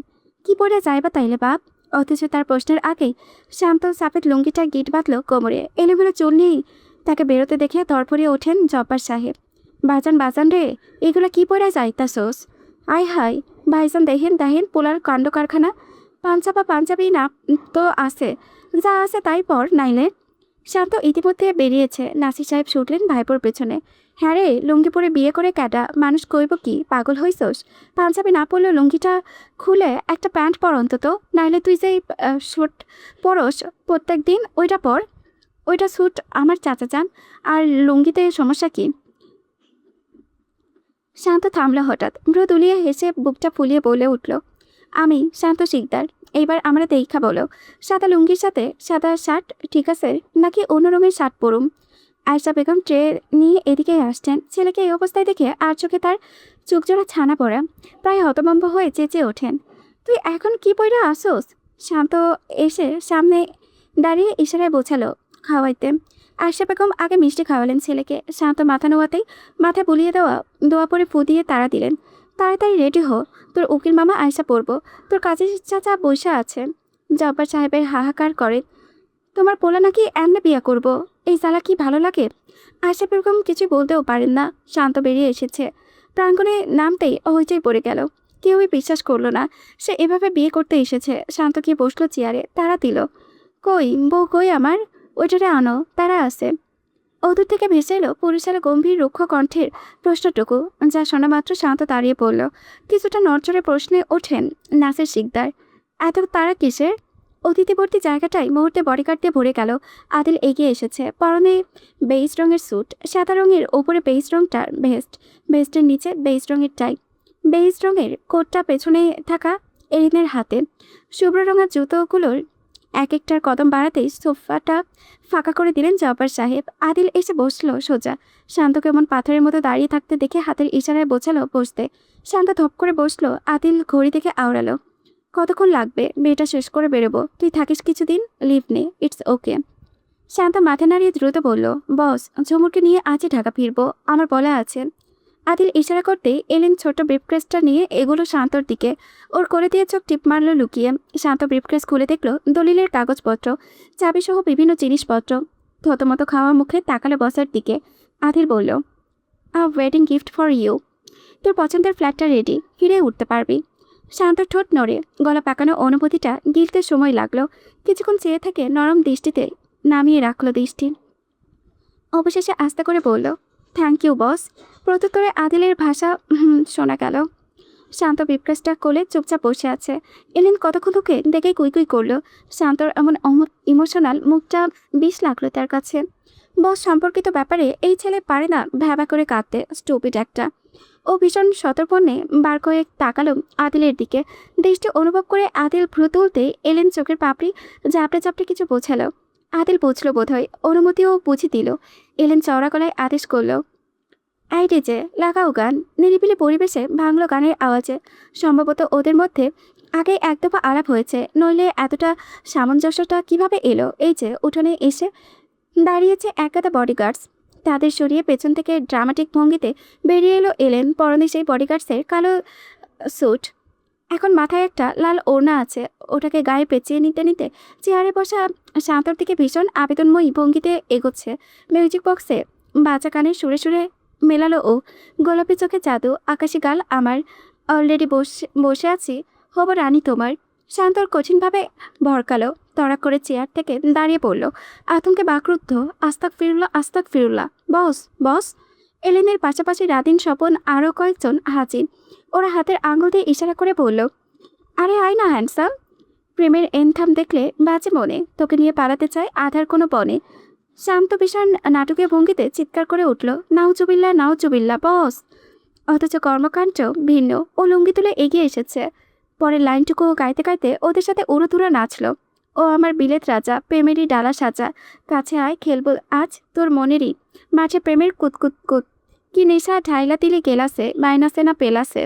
কি পরে যাইবা তাইলে বাপ? অথচ তার প্রশ্নের আগেই শান্ত সাফেদ লুঙ্গিটা গিট বাঁধল কোমরে। এলোমেলো চুল নিয়েই তাকে বেরোতে দেখে তরফরিয়ে ওঠেন জব্বার সাহেব। বাজান বাজান রে, এগুলো কি পরে যাইতাছোস? আয় হাই ভাইজান, দেখেন দেখেন পোলার কাণ্ড কারখানা। পাঞ্জাবি না তো আছে, যা আছে তাই পর নাইলে। শান্ত ইতিমধ্যে বেরিয়েছে। নাসির সাহেব ছুটলেন ভাইপোর পেছনে। হ্যাঁ রে, লুঙ্গি পরে বিয়ে করে ক্যাডা মানুষ কইব কি, পাগল হইছস? পাঞ্জাবি না পরলে লুঙ্গিটা খুলে একটা প্যান্ট পর অন্তত, নাইলে তুই যেই স্যুট পরস প্রত্যেক দিন ওইটা পর। ওইটা স্যুট আমার চাচা চান, আর লুঙ্গিতে সমস্যা কি? শান্ত থামল হঠাৎ, ভ্রু দুলিয়ে হেসে বুকটা ফুলিয়ে বলে উঠল, আমি শান্ত শিকদার। এইবার আমরা দেখা বলো, সাদা লুঙ্গির সাথে সাদা শার্ট ঠিক আছে, নাকি অন্য রঙের শার্ট পরুম? আয়শা বেগম ট্রে নিয়ে এদিকেই আসছেন। ছেলেকে এই অবস্থায় দেখে আর চোখে তার চোখজোড়া ছানা পড়া, প্রায় হতভম্ব হয়ে চেঁচে ওঠেন, তুই এখন কি পইরা আসোস? শান্ত এসে সামনে দাঁড়িয়ে ইশারায় বোঝালো খাওয়াইতে। আয়শা বেগম আগে মিষ্টি খাওয়ালেন ছেলেকে। শান্ত মাথা নোয়াতেই মাথা বুলিয়ে দেওয়া দোয়া পরে ফু দিয়ে তাড়া দিলেন, তাড়াতাড়ি রেডি হো, তোর উকিল মামা আয়সা পড়বো, তোর কাজের চাচা বৈশা আছে। জব্বার সাহেবের হাহাকার করে, তোমার পোলা নাকি এমনি বিয়া করব, এই জ্বালা কি ভালো লাগে? আয়শা বেগম কিছু বলতেও পারেন না। শান্ত বেরিয়ে এসেছে। প্রাঙ্গণে নামতেই হইচই পড়ে গেল। কেউই বিশ্বাস করলো না সে এভাবে বিয়ে করতে এসেছে। শান্ত গিয়ে বসলো চেয়ারে, তারা দিল। কই বউ কই আমার? ওইটারে আনো, তারা আছে। অদূর থেকে ভেসে এলো পুরুষের গম্ভীর রুক্ষ কণ্ঠের প্রশ্নটুকু, যা শোনা মাত্র শান্ত দাঁড়িয়ে পড়ল। কিছুটা নড়চড়ে প্রশ্নে ওঠেন নাসির শিকদার, এত তারা কিসের? অতিথিবর্তী জায়গাটাই মুহূর্তে বডিগার্ড দিয়ে ভরে গেল। আদিল এগিয়ে এসেছে, পরনে বেইজ রঙের স্যুট, সাদা রঙের ওপরে বেইজ রঙটার ভেস্ট, ভেস্টের নিচে বেইজ রঙের টাই, বেইজ রঙের কোটটা পেছনে থাকা এরিনের হাতে। শুভ্র রঙের জুতোগুলোর এক একটার কদম বাড়াতেই সোফাটা ফাঁকা করে দিলেন জব্বার সাহেব। আদিল এসে বসলো সোজা। শান্ত কেমন পাথরের মতো দাঁড়িয়ে থাকতে দেখে হাতের ইশারায় বোঝালো বসতে। শান্ত ধপ করে বসলো। আদিল ঘড়ি থেকে আওড়ালো, কতক্ষণ লাগবে? বিয়েটা শেষ করে বেরোবো, তুই থাকিস কিছুদিন, লিভ নে, ইটস ওকে। শান্ত মাথা নাড়িয়ে দ্রুত বলল, বস ঝুমুরকে নিয়ে আজই ঢাকা ফিরবো, আমার বলা আছে। আদিল ইশারা করতেই এলেন ছোট ব্রিফকেসটা নিয়ে এগুলো শান্তর দিকে। ওর করে দিয়ে চোখ টিপ মারলো লুকিয়ে। শান্ত ব্রিফকেস খুলে দেখলো দলিলের কাগজপত্র, চাবিসহ বিভিন্ন জিনিসপত্র। থতমতো খাওয়া মুখে তাকালো বসের দিকে। আদিল বলল, a wedding gift for you, তোর পছন্দের ফ্ল্যাটটা রেডি, ফিরে উঠতে পারবি। শান্ত ঠোঁট নড়ে, গলা পাকানো অনুভূতিটা গিলতে সময় লাগলো। কিছুক্ষণ চেয়ে থেকে নরম দৃষ্টিতে নামিয়ে রাখলো দৃষ্টি। অবশেষে আস্তে করে বলল, থ্যাংক ইউ বস। প্রত্যুত্তরে আদিলের ভাষা শোনা গেল। শান্ত বিপ্রেসটা কোলে চুপচাপ বসে আছে। এলেন কতক্ষণ থেকে দেখেই কুই করলো। শান্তর এমন ইমোশনাল মুখটা বিষ লাগলো তার কাছে। বস সম্পর্কিত ব্যাপারে এই ছেলে পারে না ভ্যাবা করে কাঁদতে, স্টুপিড একটা। ও ভীষণ সতর্পণে বার কয়েক তাকালো আদিলের দিকে। দৃষ্টি অনুভব করে আদিল ভ্রু তুলতে এলেন চোখের পাপড়ি জাপটে চাপটে কিছু বোঝালো। আদিল বুঝলো বোধহয়, অনুমতিও বুঝে দিল। এলেন চওড়া গলায় আদেশ করলো, এই ডিজে লাগাও গান। নিরিবিলি পরিবেশে ভাঙলো গানের আওয়াজে। সম্ভবত ওদের মধ্যে আগে এক দফা আলাপ হয়েছে, নইলে এতটা সামঞ্জস্যটা কিভাবে এলো? এই যে উঠোনে এসে দাঁড়িয়েছে একগাদা বডিগার্ডস, তাদের সরিয়ে পেছন থেকে ড্রামাটিক ভঙ্গিতে বেরিয়ে এলো এলেন। পরনে সেই বডিগার্ডসের কালো স্যুট, এখন মাথায় একটা লাল ওড়না আছে। ওটাকে গায়ে পেঁচিয়ে নিতে নিতে চেয়ারে বসা শান্তর দিকে ভীষণ আবেদনময়ী ভঙ্গিতে এগোচ্ছে। মিউজিক বক্সে বাজা কানে সুরে সুরে মেলালো ও, গোলাপি চোখে জাদু, আকাশি গাল আমার, অলরেডি বসে আছি, হব রানী তোমার। শান্তর কঠিনভাবে ভরকালো, তড়াক করে চেয়ার থেকে দাঁড়িয়ে পড়ল, আতঙ্কে বাকরুদ্ধ। আস্তাক ফিরুল্লাহ। বস বস। এলেনের পাশাপাশি রাদিন, স্বপন, আরও কয়েকজন হাজির। ওরা হাতের আঙুল দিয়ে ইশারা করে বলল, আরে আয় না হ্যান্ডসাম। প্রেমের এনথাম দেখলে বাজে মনে, তোকে নিয়ে পালাতে চায় আধার কোনো বনে। শান্ত ভীষণ নাটকীয় ভঙ্গিতে চিৎকার করে উঠল, নাউজুবিল্লা বস। অথচ কর্মকাণ্ড ভিন্ন। ও লুঙ্গি তুলে এগিয়ে এসেছে। পরের লাইনটুকু গাইতে গাইতে ওদের সাথে উড়োধুরা নাচল। ও আমার বিলেত রাজা, প্রেমেরই ডালা সাজা, কাছে আয় খেলবো আজ তোর মনেরই মাঝে প্রেমের কুতকুত। কি নেশা ঢাইলা তিলে গেলাসে, মাইনাসে না পেলাসে।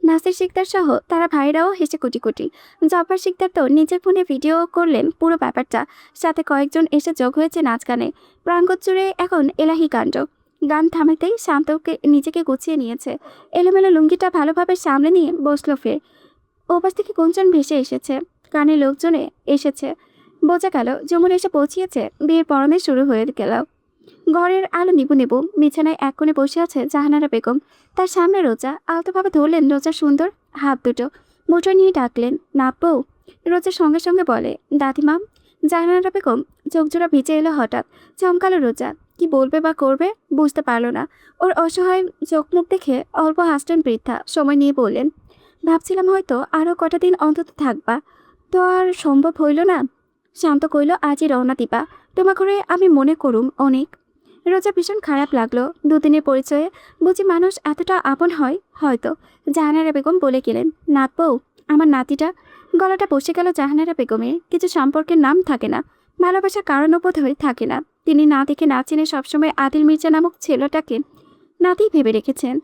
নাসির শিকদার সহ তারা ভাইরাও হেসে কোটি কোটি। জব্বার শিকদার তো নিজের ফোনে ভিডিও করলেন পুরো ব্যাপারটা, সাথে কয়েকজন এসে যোগ হয়েছে নাচ গানে। প্রাঙ্গণ জুড়ে এখন এলাহি কাণ্ড। গান থামাতেই শান্তকে নিজেকে গুছিয়ে নিয়েছে, এলোমেলো লুঙ্গিটা ভালোভাবে সামলে নিয়ে বসলো ফের। ওপাশ থেকে গুঞ্জন ভেসে এসেছে, কানে লোকজনে এসেছে। বোঝা গেল যমুনা এসে পৌঁছিয়েছে, বিয়ের পরনে শুরু হয়ে গেল। ঘরের আলো নিবু নিবু। বিছানায় এক কোণে বসে আছে জাহানারা বেগম, তার সামনে রোজা। আলতোভাবে ধরলেন রোজার সুন্দর হাত দুটো, মুঠো নিয়ে ডাকলেন, না বউ। রোজার সঙ্গে সঙ্গে বলে, দাদিমা। জাহানারা বেগম চোখজোড়া ভিজে এলো হঠাৎ, চমকালো রোজা। কি বলবে বা করবে বুঝতে পারল না। ওর অসহায় চোখ মুখ দেখে অল্প হাসলেন বৃদ্ধা, সময় নিয়ে বললেন, ভাবছিলাম হয়তো আরও কটা দিন অন্তত থাকবা, তো আর সম্ভব হইল না। শান্ত কইল, আজই রওনা দিবা, তোমা করে আমি মনে করুম অনেক। রোজা ভীষণ খারাপ লাগলো। দুদিনের পরিচয়ে বুঝি মানুষ এতটা আপন হয় হয়তো। জাহানারা বেগম বলে গেলেন, নাত বউ, আমার নাতিটা। গলাটা বসে গেল জাহানারা বেগমের। কিছু সম্পর্কের নাম থাকে না, ভালোবাসার কারণও বোধ হয়ে থাকে না। তিনি না দেখে না চিনে সবসময় আদিল মির্জা নামক ছেলেটাকে নাতি ভেবে রেখেছেন।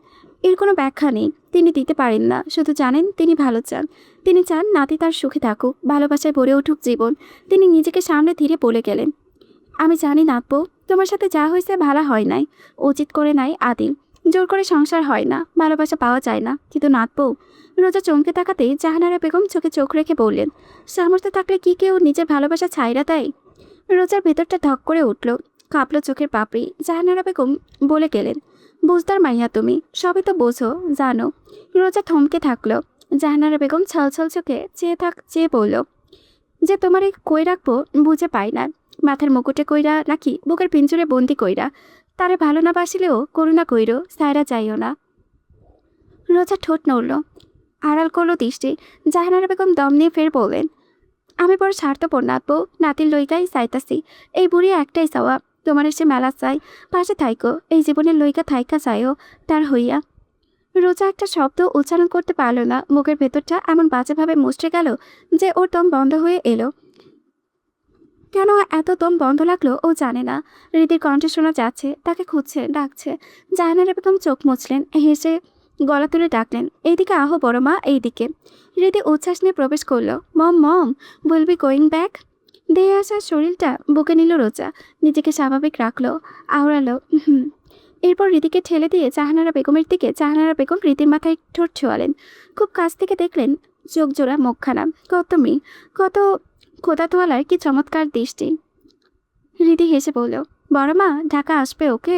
এর কোনো ব্যাখ্যা নেই, তিনি দিতে পারেন না। শুধু জানেন তিনি ভালো চান। তিনি চান নাতি তার সুখে থাকুক, ভালোবাসায় ভরে উঠুক জীবন। তিনি নিজেকে সামনে ধীরে বলে গেলেন, আমি জানি নাতবো, তোমার সাথে যা হয়েছে ভালো হয় নাই, উচিত করে নাই আদিল। জোর করে সংসার হয় না, ভালোবাসা পাওয়া যায় না। কিন্তু নাতবো। রোজা চমকে তাকাতেই জাহানারা বেগম চোখে চোখ রেখে বললেন, সামর্থ্য থাকলে কি কেউ নিজের ভালোবাসা ছাইরা দেয়? রোজার ভেতরটা ধক করে উঠল, কাঁপলো চোখের পাপড়ি। জাহানারা বেগম বলে গেলেন, বুঝদার মাইয়া তুমি, সবই তো বোঝো, জানো। রোজা থমকে থাকলো। জাহানারা বেগম ছলছল চোখে চেয়ে বলল, যে তোমার এই কই রাখবো বুঝে পাই না। মাথার মুকুটে কইরা নাকি বুকের পিঞ্জরে বন্দি কইরা? তারে ভালো না বাসিলেও করুণা কইর, সায়রা যাইও না। রোজা ঠোঁট নড়ল, আড়াল করলো দৃষ্টি। জাহানারা বেগম দম নিয়ে ফের বললেন, আমি বড় স্বার্থপর নাতবো, নাতির লইগাই চাইতাছি। এই বুড়ি একটাই চাওয়া, তোমার এসে মেলা চাই, পাশে থাইকো, এই জীবনের লইগা থাইকা চাইও তার হইয়া। রোজা একটা শব্দ উচ্চারণ করতে পারল না। মুখের ভেতরটা এমন বাজেভাবে মুচড়ে গেল যে ওর দম বন্ধ হয়ে এলো। কেন এত দম বন্ধ লাগলো ও জানে না। হৃদির কণ্ঠে শোনা যাচ্ছে, তাকে খুঁজছে, ডাকছে। জাহানারা বেগম চোখ মুছলেন, হেসে গলা তুলে ডাকলেন, এইদিকে আহো বড় মা, এইদিকে। হৃদি উচ্ছ্বাস নিয়ে প্রবেশ করলো। Mom will be going back. দেহে আসার শরীরটা বুকে নিল রোজা, নিজেকে স্বাভাবিক রাখলো, আওড়ালো হুম। এরপর হৃদিকে ঠেলে দিয়ে জাহানারা বেগমের দিকে। জাহানারা বেগম হৃদির মাথায় ঠোঁট ছোঁয়ালেন। খুব কাছ থেকে দেখলেন চোখ জোড়া, মুখখানা, কত খোদা তোয়ালার কি চমৎকার দৃষ্টি। হৃদি হেসে বলল, বড় মা ঢাকা আসবে ওকে?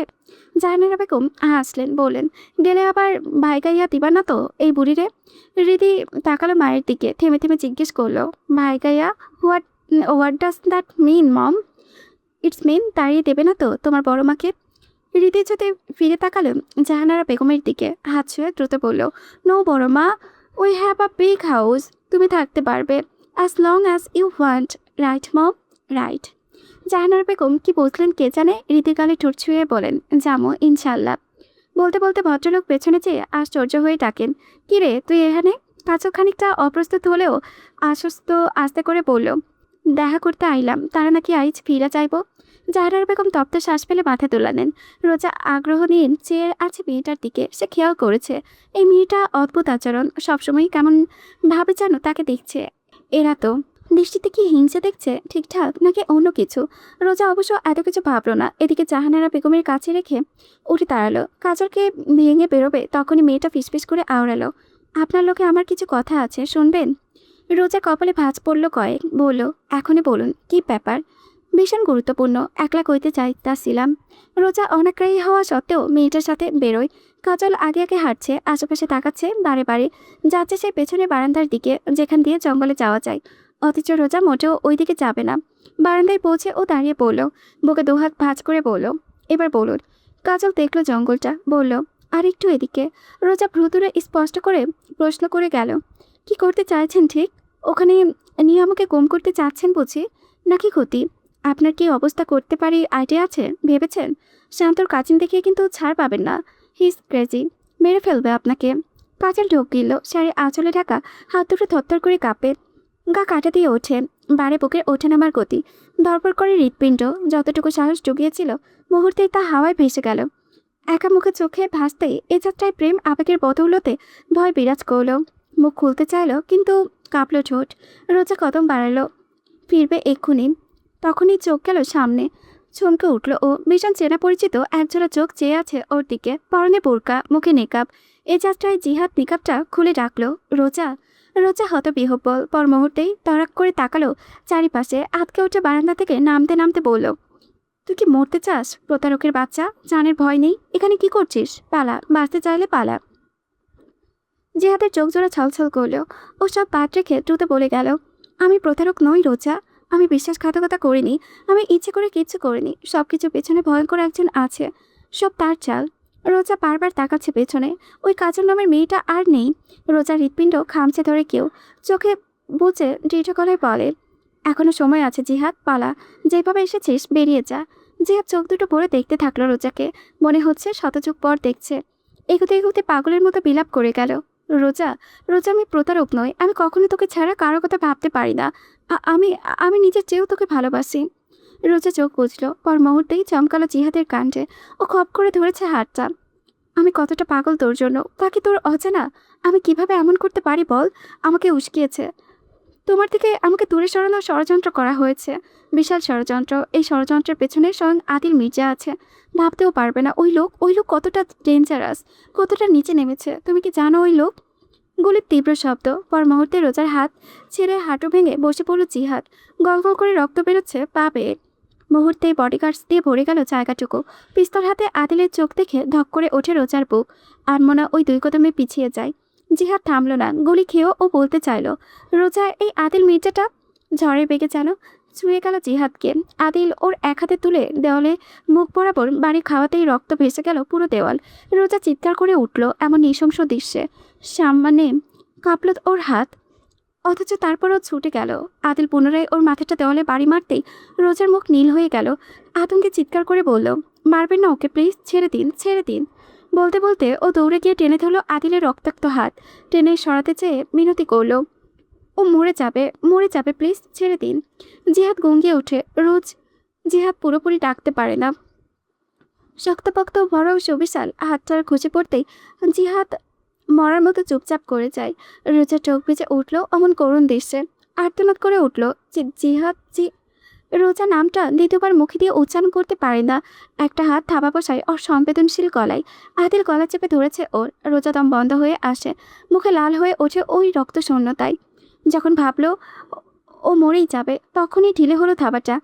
জাহানারা বেগম হাসলেন, বললেন, গেলে আবার ভাইগাইয়া দিবা না তো এই বুড়িরে? হৃদি তাকালো মায়ের দিকে, থেমে থেমে জিজ্ঞেস করলো, ভাইগাইয়া? What does that mean mom? It's mean তাড়িয়ে দেবে না তো তোমার বড় মাকে? হৃদি যদি ফিরে তাকালো জাহানারা বেগমের দিকে, হাত ছুঁয়ে দ্রুত বলল, নো বড় মা, we have a big house, তুমি থাকতে পারবে as long as you want, right mom? Right. Jahanara Begum কি বললেন কে জানে। হৃদির গালে ঠোঁট ছুঁয়ে বলেন, যামো ইনশাল্লাহ। বলতে বলতে ভদ্রলোক পেছনে চেয়ে আশ্চর্য হয়ে ডাকেন, কিরে তুই এখানে? পাঁচক খানিকটা অপ্রস্তুত হলেও আশ্বস্ত আস্তে করে বলল, দেখা করতে আইলাম, তারা নাকি আইজ ফিরা চাইব। জাহানারা বেগম তপ্ত শ্বাস ফেলে মাথা তোলালেন। রোজা আগ্রহ নিয়ে চেয়ে আছে মেয়েটার দিকে। সে খেয়াল করেছে এই মেয়েটা অদ্ভুত আচরণ, সবসময় কেমন ভাবে যেন তাকে দেখছে। এরা তো দৃষ্টিতে কি হিংসা দেখছে ঠিকঠাক নাকি অন্য কিছু? রোজা অবশ্য এত কিছু ভাবলো না। এদিকে জাহানারা বেগমের কাছে রেখে উঠে দাঁড়ালো। কাজলকে ভেঙে বেরোবে তখনই মেয়েটা ফিসফিস করে আওড়ালো, আপনার লোকে আমার কিছু কথা আছে, শুনবেন? রোজা কপালে ভাঁজ পড়ল কয়েক, বলল, এখনই বলুন, কি ব্যাপার? ভীষণ গুরুত্বপূর্ণ, একলা কইতে চাইতাছিলাম। রোজা অনাগ্রহী হওয়া সত্ত্বেও মেয়েটার সাথে বেরোয়। কাজল আগে আগে হাঁটছে, আশেপাশে তাকাচ্ছে, বারে বারে যাচ্ছে সেই পেছনে বারান্দার দিকে যেখান দিয়ে জঙ্গলে যাওয়া যায়। অথচ রোজা মোটেও ওই দিকে যাবে না। বারান্দায় পৌঁছে ও দাঁড়িয়ে পড়ল, বুকে দুহাত ভাঁজ করে বলল, এবার বলুন। কাজল দেখলো জঙ্গলটা, বলল, আর একটু এদিকে। রোজা ভ্রুতুরে স্পষ্ট করে প্রশ্ন করে গেল, কি করতে চাইছেন ঠিক? ওখানে নিয়ে আমাকে গুম করতে চাচ্ছেন বুঝি, নাকি ক্ষতি? আপনার কি অবস্থা করতে পারি আইডিয়া আছে, ভেবেছেন? শান্তর কাচিন দেখিয়ে কিন্তু ছাড় পাবেন না। হি ইজ ক্রেজি, মেরে ফেলবে আপনাকে। কাজল ঢোক গিলল, শাড়ি আঁচলে ঢাকা হাত দুটো থরথর করে কাঁপে, গা কাটা দিয়ে ওঠে, বারে বুকের ওঠানামার গতি, ধরপড় করে হৃৎপিণ্ড। যতটুকু সাহস জুগিয়েছিল মুহূর্তেই তা হাওয়ায় ভেসে গেল। একা মুখে চোখে ভাসতেই এ যাত্রায় প্রেম আবেগের বদৌলতে ভয় বিরাজ করল। মুখ খুলতে চাইল কিন্তু কাঁপল ঠোঁট। রোজা কদম বাড়ালো, ফিরবে এক্ষুনি। তখনই চোখ গেল সামনে, চমকে উঠল ও। ভীষণ চেনা পরিচিত একজোড়া চোখ চেয়ে আছে ওর দিকে, পরনে বোরকা, মুখে নেকাব। এ যাত্রায় জিহাদ নিকাবটা খুলে ডাকলো, রোজা। রোজা হতবিহ্বল, পর মুহূর্তেই তরাক করে তাকালো চারিপাশে, আটকে উঠে বারান্দা থেকে নামতে নামতে বলল, তুই কি মরতে চাস প্রতারকের বাচ্চা? জানের ভয় নেই, এখানে কি করছিস? পালা, বাঁচতে চাইলে পালা। জিহাদের চোখ জোড়া ছলছল করলো। ও সব বাদ রেখে দ্রুত বলে গেল, আমি প্রতারক নই রোজা, আমি বিশ্বাসঘাতকতা করিনি, আমি ইচ্ছে করে কিচ্ছু করিনি। সব কিছু পেছনে ভয়ঙ্কর একজন আছে, সব তার চাল। রোজা বারবার তাকাচ্ছে পেছনে, ওই কাজল নামের মেয়েটা আর নেই। রোজার হৃৎপিণ্ড খামচে ধরে কেউ, চোখে বুঝে দৃঢ় গলায় বলে, এখনো সময় আছে জিহাদ, পালা, যেভাবে এসেছিস বেরিয়ে যা। জিহাদ চোখ দুটো ভরে দেখতে থাকলো রোজাকে, মনে হচ্ছে শতযুগ পর দেখছে। এগোতে এগোতে পাগলের মতো বিলাপ করে গেল, রোজা, রোজা, আমি প্রতারক নই, আমি কখনো তোকে ছাড়া কারো কথা ভাবতে পারি না। আমি আমি নিজের চেয়েও তোকে ভালোবাসি। রোজা চোখ বুঝলো, পর মুহূর্তেই চমকালো জিহাদের কাণ্ডে। ও খপ করে ধরেছে হাতটা। আমি কতটা পাগল তোর জন্য, বাকি তোর অজানা। আমি কিভাবে এমন করতে পারি বল? আমাকে উস্কিয়েছে, তোমার থেকে আমাকে দূরে সরানোর ষড়যন্ত্র করা হয়েছে, বিশাল ষড়যন্ত্র। এই ষড়যন্ত্রের পেছনে স্বয়ং আদিল মির্জা আছে। ভাবতেও পারবে না ওই লোক কতটা ডেঞ্জারাস, কতটা নিচে নেমেছে। তুমি কি জানো ওই লোক? গুলির তীব্র শব্দ, পর মুহূর্তে রোজার হাত ছেড়ে হাঁটু ভেঙে বসে পড়ল জিহাদ। গল গল করে রক্ত বেরোচ্ছে পা বেয়ে। মুহূর্তেই বডিগার্ডস দিয়ে ভরে গেল জায়গাটুকু। পিস্তল হাতে আদিলের চোখ দেখে ধক করে ওঠে রোজার বুক। আনমনা ওই দুই কদমে পিছিয়ে যায়। জিহাদ থামল না, গুলি খেয়েও ও বলতে চাইল, রোজা, এই আদিল মির্জাটা। ঝড়ের বেগে যেন ছুঁয়ে গেল জিহাদকে। আদিল ওর এক হাতে তুলে দেওয়ালে মুখ বরাবর বাড়ি খাওয়াতেই রক্ত ভেসে গেল পুরো দেওয়াল। রোজা চিৎকার করে উঠল এমন নৃশংস দৃশ্যে। সামনে কাঁপল ওর হাত, অথচ তারপরও ছুটে গেল। আদিল পুনরায় ওর মাথাটা দেওয়ালে বাড়ি মারতেই রোজার মুখ নীল হয়ে গেল। আতঙ্কে চিৎকার করে বলল, মারবেন না ওকে প্লিজ, ছেড়ে দিন, ছেড়ে দিন। বলতে বলতে ও দৌড়ে গিয়ে টেনে ধরল আদিলের রক্তাক্ত হাত। টেনে সরাতে চেয়ে মিনতি করল, ও মরে যাবে, মরে যাবে, প্লিজ ছেড়ে দিন। জিহাদ গঙ্গিয়ে ওঠে। রোজ জিহাদ পুরোপুরি ডাকতে পারে না, শক্তপক্ত বড় সুবিশাল হাতটার খুঁজে পড়তেই জিহাদ মরার মতো চুপচাপ করে যায়। রোজা চোখ ভেজে উঠল অমন করুণ দৃশ্যে, আর্তনাদ করে উঠল, জিহাদ, রোজা নামটা দ্বিতীয়বার মুখে দিয়ে উচ্চারণ করতে পারে না। একটা হাত থাবা বসায় ওর সংবেদনশীল গলায়। আদিল গলা চেপে ধরেছে ওর। রোজা দম বন্ধ হয়ে আসে, মুখে লাল হয়ে ওঠে ওই রক্ত শূন্যতায়। যখন ভাবলো ও মরেই যাবে, তখনই ঢিলে হলো থাবাটা।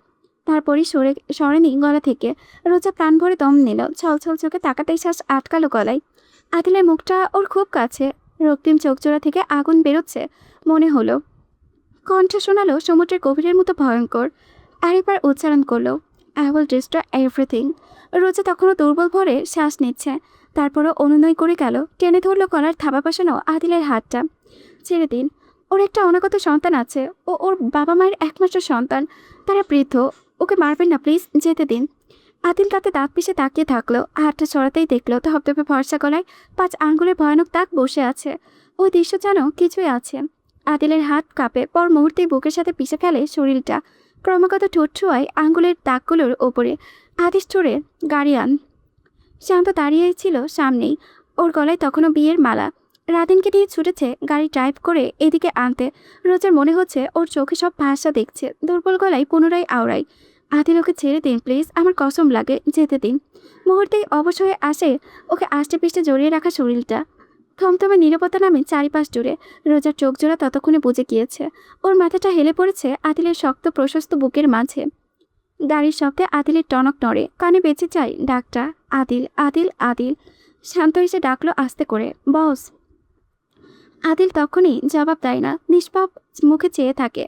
তারপরই সরেনি গলা থেকে। রোজা প্রাণ ভরে দম নিল, ছলছল চোখে তাকাতেই শ্বাস আটকালো গলায়। আদিলের মুখটা ওর খুব কাছে, রক্তিম চোখজোড়া থেকে আগুন বেরোচ্ছে মনে হলো। কণ্ঠ শোনালো সমুদ্রের গভীরের মতো ভয়ঙ্কর। আরেকবার উচ্চারণ করলো, আই উইল ডিস্ট্রয় এভরিথিং। রোজা তখনও দুর্বল ভরে শ্বাস নিচ্ছে, তারপরও অনুনয় করে গেল। টেনে ধরলো গলার থাবা বসানো আদিলের হাতটা। ছেড়ে দিন, ওর একটা অনাগত সন্তান আছে, ও ওর বাবা মায়ের একমাত্র সন্তান, তারা বৃদ্ধ। ওকে মারবেন না প্লিজ, যেতে দিন। আদিল তাতে দাঁত পিষে তাকিয়ে থাকলো। হাতটা ছড়াতেই দেখলো ধপধপে ভরসা গলায় 5 আঙ্গুলের ভয়ানক দাগ বসে আছে। ওই দৃশ্য যেন কিছুই আছে। আদিলের হাত কাঁপে, পর মুহূর্তেই বুকের সাথে পিষে ফেলে শরীরটা। ক্রমাগত ঠোঁট ছোঁয়ায় আঙ্গুলের দাগগুলোর ওপরে। আদিশ চড়ে গাড়িয়ান শান্ত দাঁড়িয়েছিল সামনেই, ওর গলায় তখনও বিয়ের মালা। রাদিনকে দিয়ে ছুটেছে গাড়ি ড্রাইভ করে এদিকে আনতে। রোজার মনে হচ্ছে ওর চোখে সব ভাষা দেখছে। দুর্বল গলায় পুনরায় আওড়াই, আদিল ওকে ছেড়ে দিন প্লিজ, আমার কসম লাগে, যেতে দিন। মুহূর্তেই অবশ হয়ে আসে ওকে আষ্টে পিষ্টে জড়িয়ে রাখা শরীরটা। থমথমে নীরবতা নামে চারিপাশ জুড়ে। রোজার চোখ জোড়া ততক্ষণে বুঝে গিয়েছে ওর মাথাটা হেলে পড়েছে আদিলের শক্ত প্রশস্ত বুকের মাঝে। গাড়ির শব্দে আদিলের টনক নড়ে, কানে বেঁচে যায় ডাকটা, আদিল আদিল আদিল। শান্ত এসে ডাকলো আস্তে করে, বস। আদিল তখনই জবাব দেয় না, নিষ্পাপ মুখে চেয়ে থাকে।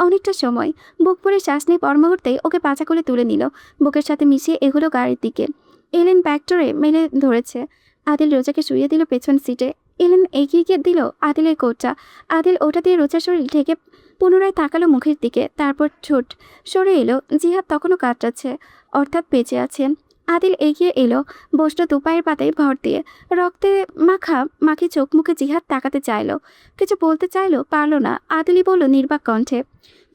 অনেকটা সময় বুক ভরে শ্বাস নিয়ে পর মুহূর্তেই ওকে পাছা করে তুলে নিল, বুকের সাথে মিশিয়ে এগুলো গাড়ির দিকে। এলেন ব্যাকডোরে মেলে ধরেছে। আদিল রোজাকে শুইয়ে দিল পেছন সিটে। এলেন এগিয়ে গিয়ে দিল আদিলের কোটটা। আদিল ওটা দিয়ে রোজার শরীর ঢেকে পুনরায় তাকালো মুখের দিকে, তারপর ঠোঁট সরে এলো। জিহাদ তখনও কাতরাচ্ছে, অর্থাৎ বেঁচে আছেন। আদিল এগিয়ে এলো, বসলো দুপায়ের পাতায় ভর দিয়ে। রক্তে মাখি চোখ মুখে জিহাদ তাকাতে চাইলো, কিছু বলতে চাইলো, পারল না। আদিলই বলল নির্বাক কণ্ঠে,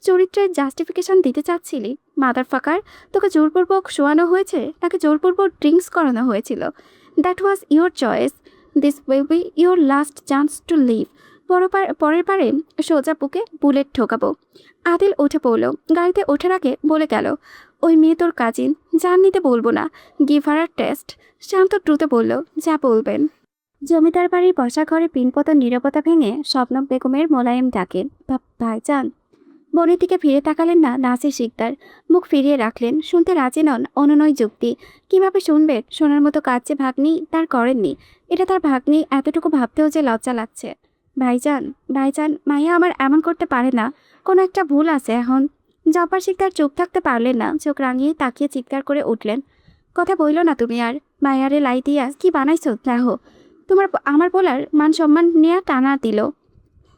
চরিত্রের জাস্টিফিকেশন দিতে চাচ্ছিলি? মাদার ফাকার, তোকে জোরপূর্বক শোয়ানো হয়েছে নাকি জোরপূর্বক ড্রিঙ্কস করানো হয়েছিল? That was your choice. This will be your last chance to leave. পরের পারে সোজা বুকে বুলেট ঠোকাবো। আদিল উঠে পড়ল, গাড়িতে ওঠার আগে বলে গেল, ওই মেয়ে তোর কাজিন, জান নিতে বলবো না, গিভ হার আ টেস্ট। শান্ত দ্রুত বলল, যা বলবেন। জমিদার বাড়ির বসা ঘরে পিনপতন নীরবতা ভেঙে শবনম বেগমের মোলায়েম ডাকেন, ভাইজান। বনের দিকে ফিরে তাকালেন না নাসির শিকদার, মুখ ফিরিয়ে রাখলেন। শুনতে রাজি নন, অনুনয় যুক্তি। কিভাবে শুনবেন? শোনার মতো কাজ যে ভাগ্নি তার করেননি, এটা তার ভাগ্নি এতটুকু ভাবতেও যে লজ্জা লাগছে। ভাইজান, ভাইজান, মাইয়া আমার এমন করতে পারে না, কোনো একটা ভুল আছে এখন। জব্বার শিকদার চুপ থাকতে পারলেন না, চোখ রাঙিয়ে তাকিয়ে চিৎকার করে উঠলেন, কথা বইল না তুমি আর। মায়ারে লাই দিয়া কি বানাইছো দেখো, আমার বলার মান সম্মান নিয়ে টানা দিল।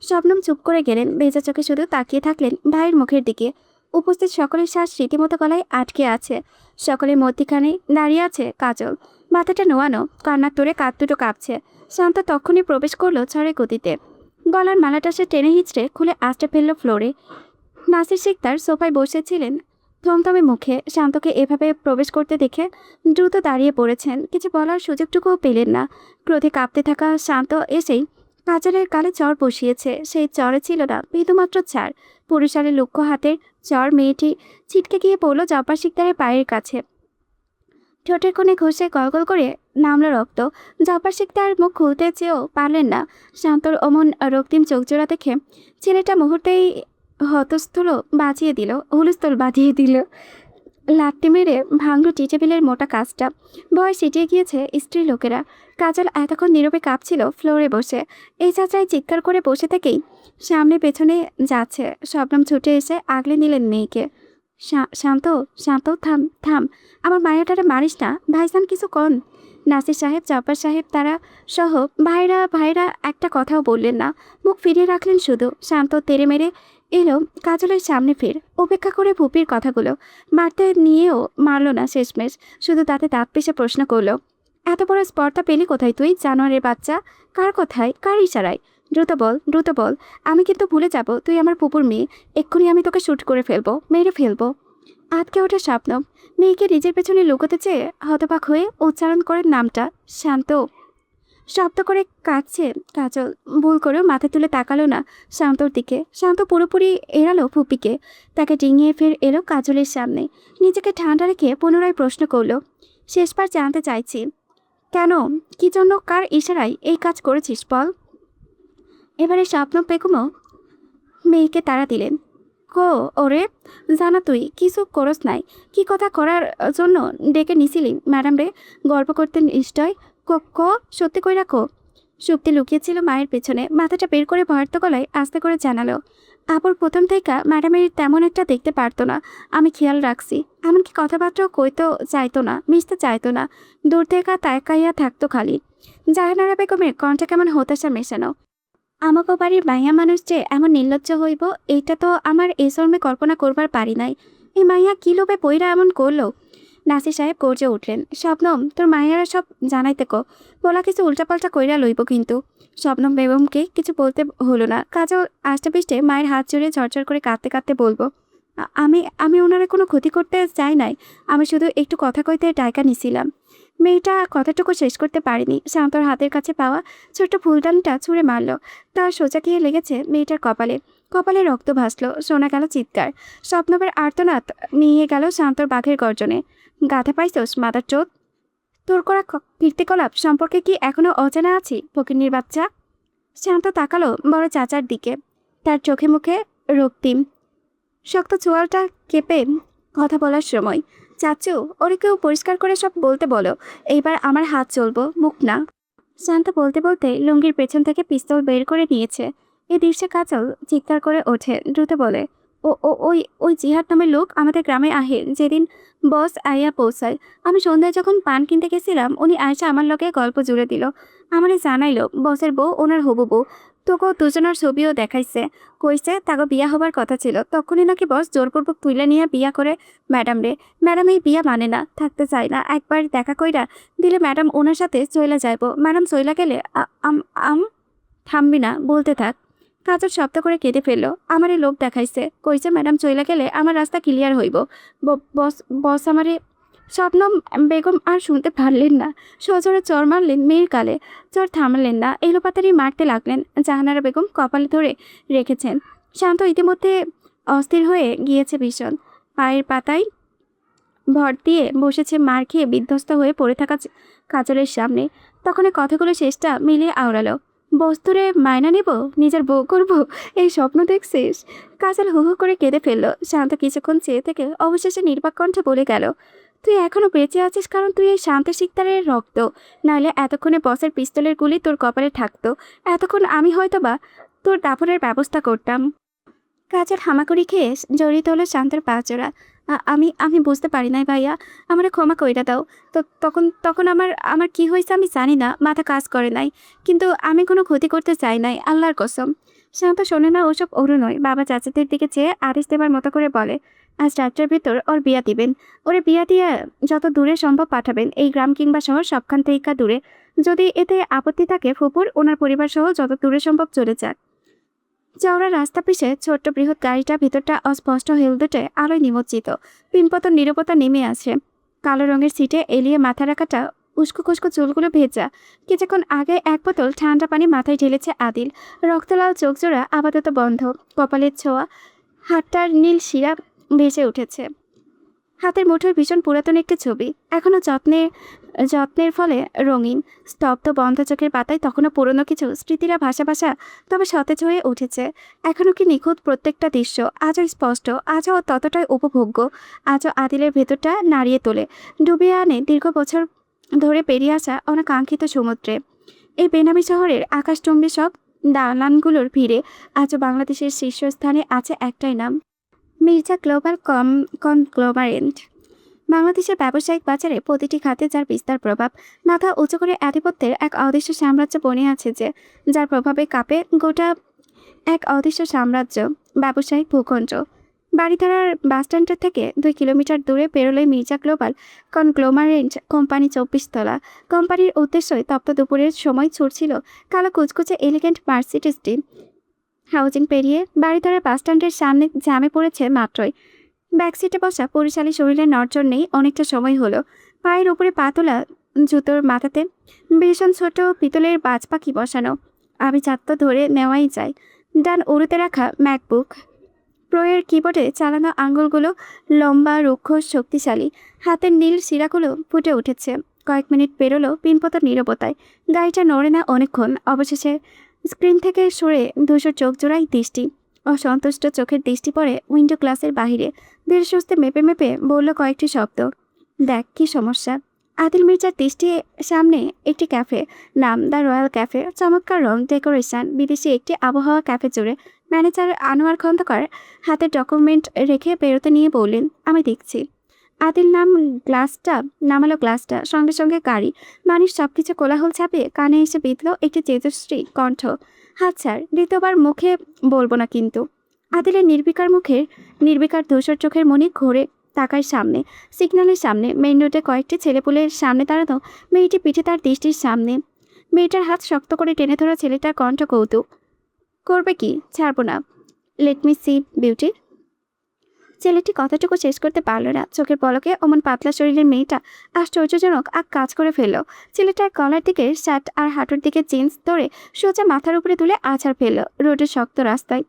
শবনম চুপ করে গেলেন, ভেজা চোখে শুধু তাকিয়ে থাকলেন ভাইয়ের মুখের দিকে। উপস্থিত সকলের শ্বাস রীতিমতো গলায় আটকে আছে। সকলের মধ্যখানে দাঁড়িয়ে আছে কাজল, মাথাটা নোয়ানো, কান্নার তোরে কাঁধ দুটো কাঁপছে। শান্ত তখনই প্রবেশ করলো ঝড়ের গতিতে। গলার মালাটা সে টেনে হিঁচড়ে খুলে আষ্টে ফেললো ফ্লোরে। নাসির শিকদার সোফায় বসেছিলেন থমথমে মুখে। শান্তকে এভাবে প্রবেশ করতে দেখে দ্রুত দাঁড়িয়ে পড়েছেন, কিছু বলার সুযোগটুকুও পেলেন না। ক্রোধে কাঁপতে থাকা শান্ত এসেই কাজলের গালে চর বসিয়েছে। সেই চরে ছিল না বিন্দুমাত্র ছাড়। পুরুষারের লক্ষ্য হাতের চর মেয়েটি ছিটকে গিয়ে পড়ল জব্বার শিকদারের পায়ের কাছে। ঠোঁটের কোণে ঘষে গলগল করে নামলো রক্ত। জব্বার শিকদার মুখ খুলতে চেয়েও পারলেন না। শান্তর অমন রক্তিম চোখজোড়া দেখে ছেলেটা মুহূর্তেই হুলস্থল বাজিয়ে দিল। লাট্টি মেরে ভাঙলো টি টেবিলের মোটা কাজটা। ভয় সিটিয়ে গিয়েছে স্ত্রী লোকেরা। কাজল এতক্ষণ নীরবে কাঁপছিল ফ্লোরে বসে। এই চাচাই চিৎকার করে বসে থেকেই সামনে পেছনে যাচ্ছে। শবনম ছুটে এসে আগলে নিলেন মেয়েকে। শান্ত, শান্ত, থাম থাম, আমার মায়াটারে মারিস না, ভাইজান কিছু কন। নাসির সাহেব, জব্বার সাহেব তারা সহ ভাইরা একটা কথাও বললেন না, মুখ ফিরিয়ে রাখলেন শুধু। শান্ত তেড়ে মেরে এলো কাজলের সামনে, ফের উপেক্ষা করে ভুপির কথাগুলো মারতে নিয়েও মারল না শেষমেশ, শুধু তাতে দাঁত পেশে প্রশ্ন করলো, এত বড় স্পর্ধা পেলি কোথায় তুই, জানোয়ারের বাচ্চা? কার কথায়, কার ইশারায়? দ্রুত বল, দ্রুত বল, আমি কিন্তু ভুলে যাব তুই আমার পুপুর মেয়ে। এক্ষুনি আমি তোকে শ্যুট করে ফেলবো, মেরে ফেলবো। আটকে ওঠা স্বপ্ন মেয়েকে নিজের পেছনে লুকোতে চেয়ে হতবাক হয়ে উচ্চারণ করেন নামটা, শান্ত। শব্দ করে কাঁদছে কাজল। ভুল করেও মাথা তুলে তাকালো না শান্তর দিকে। শান্ত পুরোপুরি এড়ালো ফুপিকে। তাকে ডিঙিয়ে ফের এলো কাজলের সামনে। নিজেকে ঠান্ডা রেখে পুনরায় প্রশ্ন করলো, শেষবার জানতে চাইছি, কেন, কি জন্য, কার ইশারায় এই কাজ করেছিস বল। এবারে স্বপ্ন বেগমও মেয়েকে তাড়া দিলেন, কো ওরে, জানা তুই কিছু করস নাই, কি কথা করার জন্য ডেকে নিছিলি ম্যাডাম রে? গল্প করতে নিশ্চয়, ক সত্যি কই রাখো। সুপ্তি লুকিয়েছিল মায়ের পেছনে, মাথাটা বের করে ভয়ার্থ গলায় আস্তে করে জানালো, আপুর প্রথম থেকে ম্যাডামের তেমন একটা দেখতে পারতো না, আমি খেয়াল রাখছি। এমনকি কথাবার্তাও কইতো চাইতো না, মিশতে চাইতো না, দূর থেকে তাকাইয়া থাকতো খালি। জাহানারা বেগমের কণ্ঠে কেমন হতাশা মেশানো। আমাকে বাড়ির মাইয়া মানুষ যে এমন নির্লজ্জ হইব, এইটা তো আমার এই শর্মে কল্পনা করবার পারি নাই। এই মাইয়া কি লোভে পইরা এমন করলো? নাসির সাহেব গর্জে উঠলেন, শবনম, তোর মাইয়ারা সব জানাইতে কো, বলা কিছু উল্টাপাল্টা কইরা লইব কিন্তু। শবনম বেগমকে কিছু বলতে হলো না। কাজল আষ্টেপৃষ্টে মায়ের হাত জড়িয়ে ঝরঝর করে কাঁদতে কাঁদতে বলবো, আমি ওনারা কোনো ক্ষতি করতে চাই নাই, আমি শুধু একটু কথা কইতে ডায়কা নিছিলাম। মেয়েটা কথাটুকু শেষ করতে পারেনি। শান্তর হাতের কাছে পাওয়া ছোট্ট ফুলদানিটা ছুঁড়ে মারল। তার সোজা গিয়ে লেগেছে মেয়েটার কপালে। কপালে রক্ত ভাসল, শোনা গেল চিৎকার। স্বপ্নবের আর্তনাদ মিলিয়ে গেল শান্তর বাঘের গর্জনে। গাধা পাইছস মাদার চোদ? তোর করা কীর্তিকলাপ সম্পর্কে কি এখনো অজানা আছি, ফকিন্নির বাচ্চা? শান্ত তাকালো বড় চাচার দিকে। তার চোখে মুখে রক্তিম। শক্ত চোয়ালটা কেঁপে কথা বলার সময়। চাচু, ওরে কেউ পরিষ্কার করে সব বলতে বলো। এইবার আমার হাত চলবো, মুখ না। শান্ত বলতে বলতে লুঙ্গির পেছন থেকে পিস্তল বের করে নিয়েছে। এ দৃশ্যে কাজল চিৎকার করে ওঠে, দ্রুত বলে, ও ও ওই ওই জিহাদ নামের লোক আমাদের গ্রামে আহে যেদিন বস আইয়া পৌঁছায়। আমি সন্ধ্যায় যখন পান কিনতে গেছিলাম, উনি আয়সা আমার লগে গল্প জুড়ে দিল। আমারে জানাইলো বসের বউ ওনার হবু বউ। তোকেও দুজনের ছবিও দেখাইছে। কইছে তাকে বিয়া হবার কথা ছিল, তখনই নাকি বস জোরপূর্বক তুইলা নিয়ে বিয়া করে ম্যাডাম রে। ম্যাডাম এই বিয়া মানে না, থাকতে চায় না। একবার দেখা কইরা দিলে ম্যাডাম ওনার সাথে চইলা যাইব। ম্যাডাম চইলা গেলে আম থামবি না, বলতে থাক। কাজল শব্দ করে কেঁদে ফেললো। আমারে লোক দেখাইছে, কইছে ম্যাডাম চইলা গেলে আমার রাস্তা ক্লিয়ার হইব। বস বস আমারে। শবনম বেগম আর শুনতে পারলেন না। সজোরে চর মারলেন মেয়ের গালে। চর থামালেন না, এলোপাতাড়ি মারতে লাগলেন। জাহানারা বেগম কপালে ধরে রেখেছেন। শান্ত ইতিমধ্যে অস্থির হয়ে গিয়েছে ভীষণ। পায়ের পাতায় ভর দিয়ে বসেছে, মার খেয়ে বিধ্বস্ত হয়ে পড়ে থাকা কাজলের সামনে। তখন কথাগুলো শেষটা মিলিয়ে আওড়ালো। বস্তুরে মায়না নেব, নিজের বউ করবো, এই স্বপ্ন দেখছিস? কাজল হু হু করে কেঁদে ফেললো। শান্ত কিছুক্ষণ চেয়ে থেকে অবশেষে নির্বাক কণ্ঠে বলে গেল, তুই এখনো বেঁচে আছিস কারণ তুই এই শান্ত শিকদারের রক্ত। নাহলে এতক্ষণে বসের পিস্তলের গুলি তোর কপালে থাকতো। এতক্ষণ আমি হয়তো বা তোর দাফনের ব্যবস্থা করতাম। কাজের হামাগুড়ি খেয়ে জড়িত হলো শান্তের পা জোড়া। আমি আমি বুঝতে পারি নাই ভাইয়া, আমার ক্ষমা কইরা দাও। তো তখন তখন আমার আমার কি হয়েছে আমি জানি না, মাথা কাজ করে নাই। কিন্তু আমি কোনো ক্ষতি করতে চাই নাই, আল্লাহর কসম। শান্ত শোনে না ওসব অরুণয়। বাবা চাচাদের দিকে চেয়ে আদেশ দেবার মতো করে বলে, আজ রাত্রের ভিতর ওর বিয়া দিবেন। ওরে বিয়া দিয়ে যত দূরে সম্ভব পাঠাবেন, এই গ্রাম কিংবা শহর সবখান থেকে দূরে। যদি এতে আপত্তি থাকে ফুপুর ওনার পরিবার সহ যত দূরে সম্ভব চলে যাক। চওড়া রাস্তা পিছে ছোট্ট বৃহৎ গাড়িটা, ভিতরটা অস্পষ্ট হেলদুটে আলোয় নিমজ্জিত। পিনপতন নীরবতা নেমে আছে। কালো রঙের সিটে এলিয়ে মাথা রাখাটা, উস্কো খুস্কো চুলগুলো ভেজা। কিছুক্ষণ আগে এক বোতল ঠান্ডা পানি মাথায় ঢেলেছে আদিল। রক্তলাল চোখজোড়া আপাতত বন্ধ। কপালের ছোঁয়া, হাতটার নীল শিরা ভেসে উঠেছে। হাতের মুঠোয় ভীষণ পুরাতন একটি ছবি, এখনো যত্নের ফলে রঙিন। স্তব্ধ বন্ধ চোখের পাতায় তখনও পুরনো কিছু স্মৃতিরা ভাসা ভাসা, তবে সতেজ হয়ে উঠেছে। এখনো কি নিখুঁত প্রত্যেকটা দৃশ্য, আজও স্পষ্ট, আজও ততটাই উপভোগ্য। আজও আদিলের ভেতরটা নাড়িয়ে তোলে, ডুবিয়ে আনে দীর্ঘ বছর ধরে পেরিয়ে আসা অনাকাঙ্ক্ষিত সমুদ্রে। এই বেনামি শহরের আকাশচুম্বী সব দালানগুলোর ভিড়ে আজও বাংলাদেশের শীর্ষস্থানে আছে একটাই নাম, মির্জা গ্লোবাল কনগ্লোমারেট। বাংলাদেশের ব্যবসায়িক বাজারে প্রতিটি খাতে যার বিস্তার প্রভাব। মাথা উঁচু করে আধিপত্যের এক অদৃশ্য সাম্রাজ্য বনে আছে যে, যার প্রভাবে কাঁপে গোটা এক অদৃশ্য সাম্রাজ্য, ব্যবসায়িক ভূখণ্ড। বাড়িধারার বাসস্ট্যান্ডের থেকে 2 কিলোমিটার দূরে পেরোলে মির্জা গ্লোবাল কনগ্লোমারেট কোম্পানি 24 তলা। কোম্পানির উদ্দেশ্যই তপ্ত দুপুরের সময় ছুটছিল কালো কুচকুচে এলিগেন্ট মার্সিডিজটি। হাউজিং পেরিয়ে বাড়িধারার বাসস্ট্যান্ডের সামনে জ্যামে পড়েছে মাত্রই। ব্যাকসিটে বসা পরিশালী শরীরে নড়চড় নেই, অনেকটা সময় হলো। পায়ের উপরে পা তোলা, জুতোর মাথাতে ভীষণ ছোট পিতলের বাজ পাখি বসানো। আভিজাত্য ধরে নেওয়াই যায়। ডান উড়ুতে রাখা ম্যাকবুক প্রোয়ের কিবোর্ডে চালানো আঙুলগুলো লম্বা, রুক্ষ, শক্তিশালী। হাতের নীল শিরাগুলো ফুটে উঠেছে। কয়েক মিনিট পেরোলো পিনপতন নীরবতায়। গাড়িটা নড়ে না অনেকক্ষণ। অবশেষে স্ক্রিন থেকে সরে ধূসর চোখ জোড়াই দৃষ্টি। অসন্তুষ্ট চোখের দৃষ্টি পড়ে উইন্ডো গ্লাসের বাহিরে। ধীরে সুস্থে মেপে মেপে বলল কয়েকটি শব্দ। দেখ কি সমস্যা। আদিল মির্জার দৃষ্টি সামনে একটি ক্যাফে, নাম দ্য রয়্যাল ক্যাফে। চমৎকার রং, ডেকোরেশন, বিদেশি একটি আবহাওয়া ক্যাফে জুড়ে। ম্যানেজার আনোয়ার খন্দকার হাতে ডকুমেন্ট রেখে বেরোতে নিয়ে বললেন, আমি দেখছি। আদিল নামালো গ্লাসটা, সঙ্গে সঙ্গে গাড়ি, মানুষ সবকিছু কোলাহল ছাপিয়ে কানে এসে বিঁধল একটি তেজশ্রী কণ্ঠ। হাত ছাড়, দ্বিতীয়বার মুখে বলবো না কিন্তু। আদিলের নির্বিকার ধূসর চোখের মনি ঘোরে তাকায় সামনে, সিগন্যালের সামনে। মেইন রোডে কয়েকটি ছেলেপুলের সামনে দাঁড়ানো মেয়েটি পিঠে তার দৃষ্টির সামনে। মেয়েটার হাত শক্ত করে টেনে ধরা ছেলেটার কণ্ঠ কৌতুক। করবে কি? ছাড়বো না। Let me see beauty. ছেলেটি কথাটুকু শেষ করতে পারল না। চোখের পলকে অমন পাতলা শরীরের মেয়েটা আশ্চর্যজনক কাজ করে ফেলল। ছেলেটার গলার দিকে শার্ট আর হাঁটুর দিকে জিন্স ধরে সোজা মাথার উপরে তুলে আছাড় ফেলল রোডের শক্ত রাস্তায়।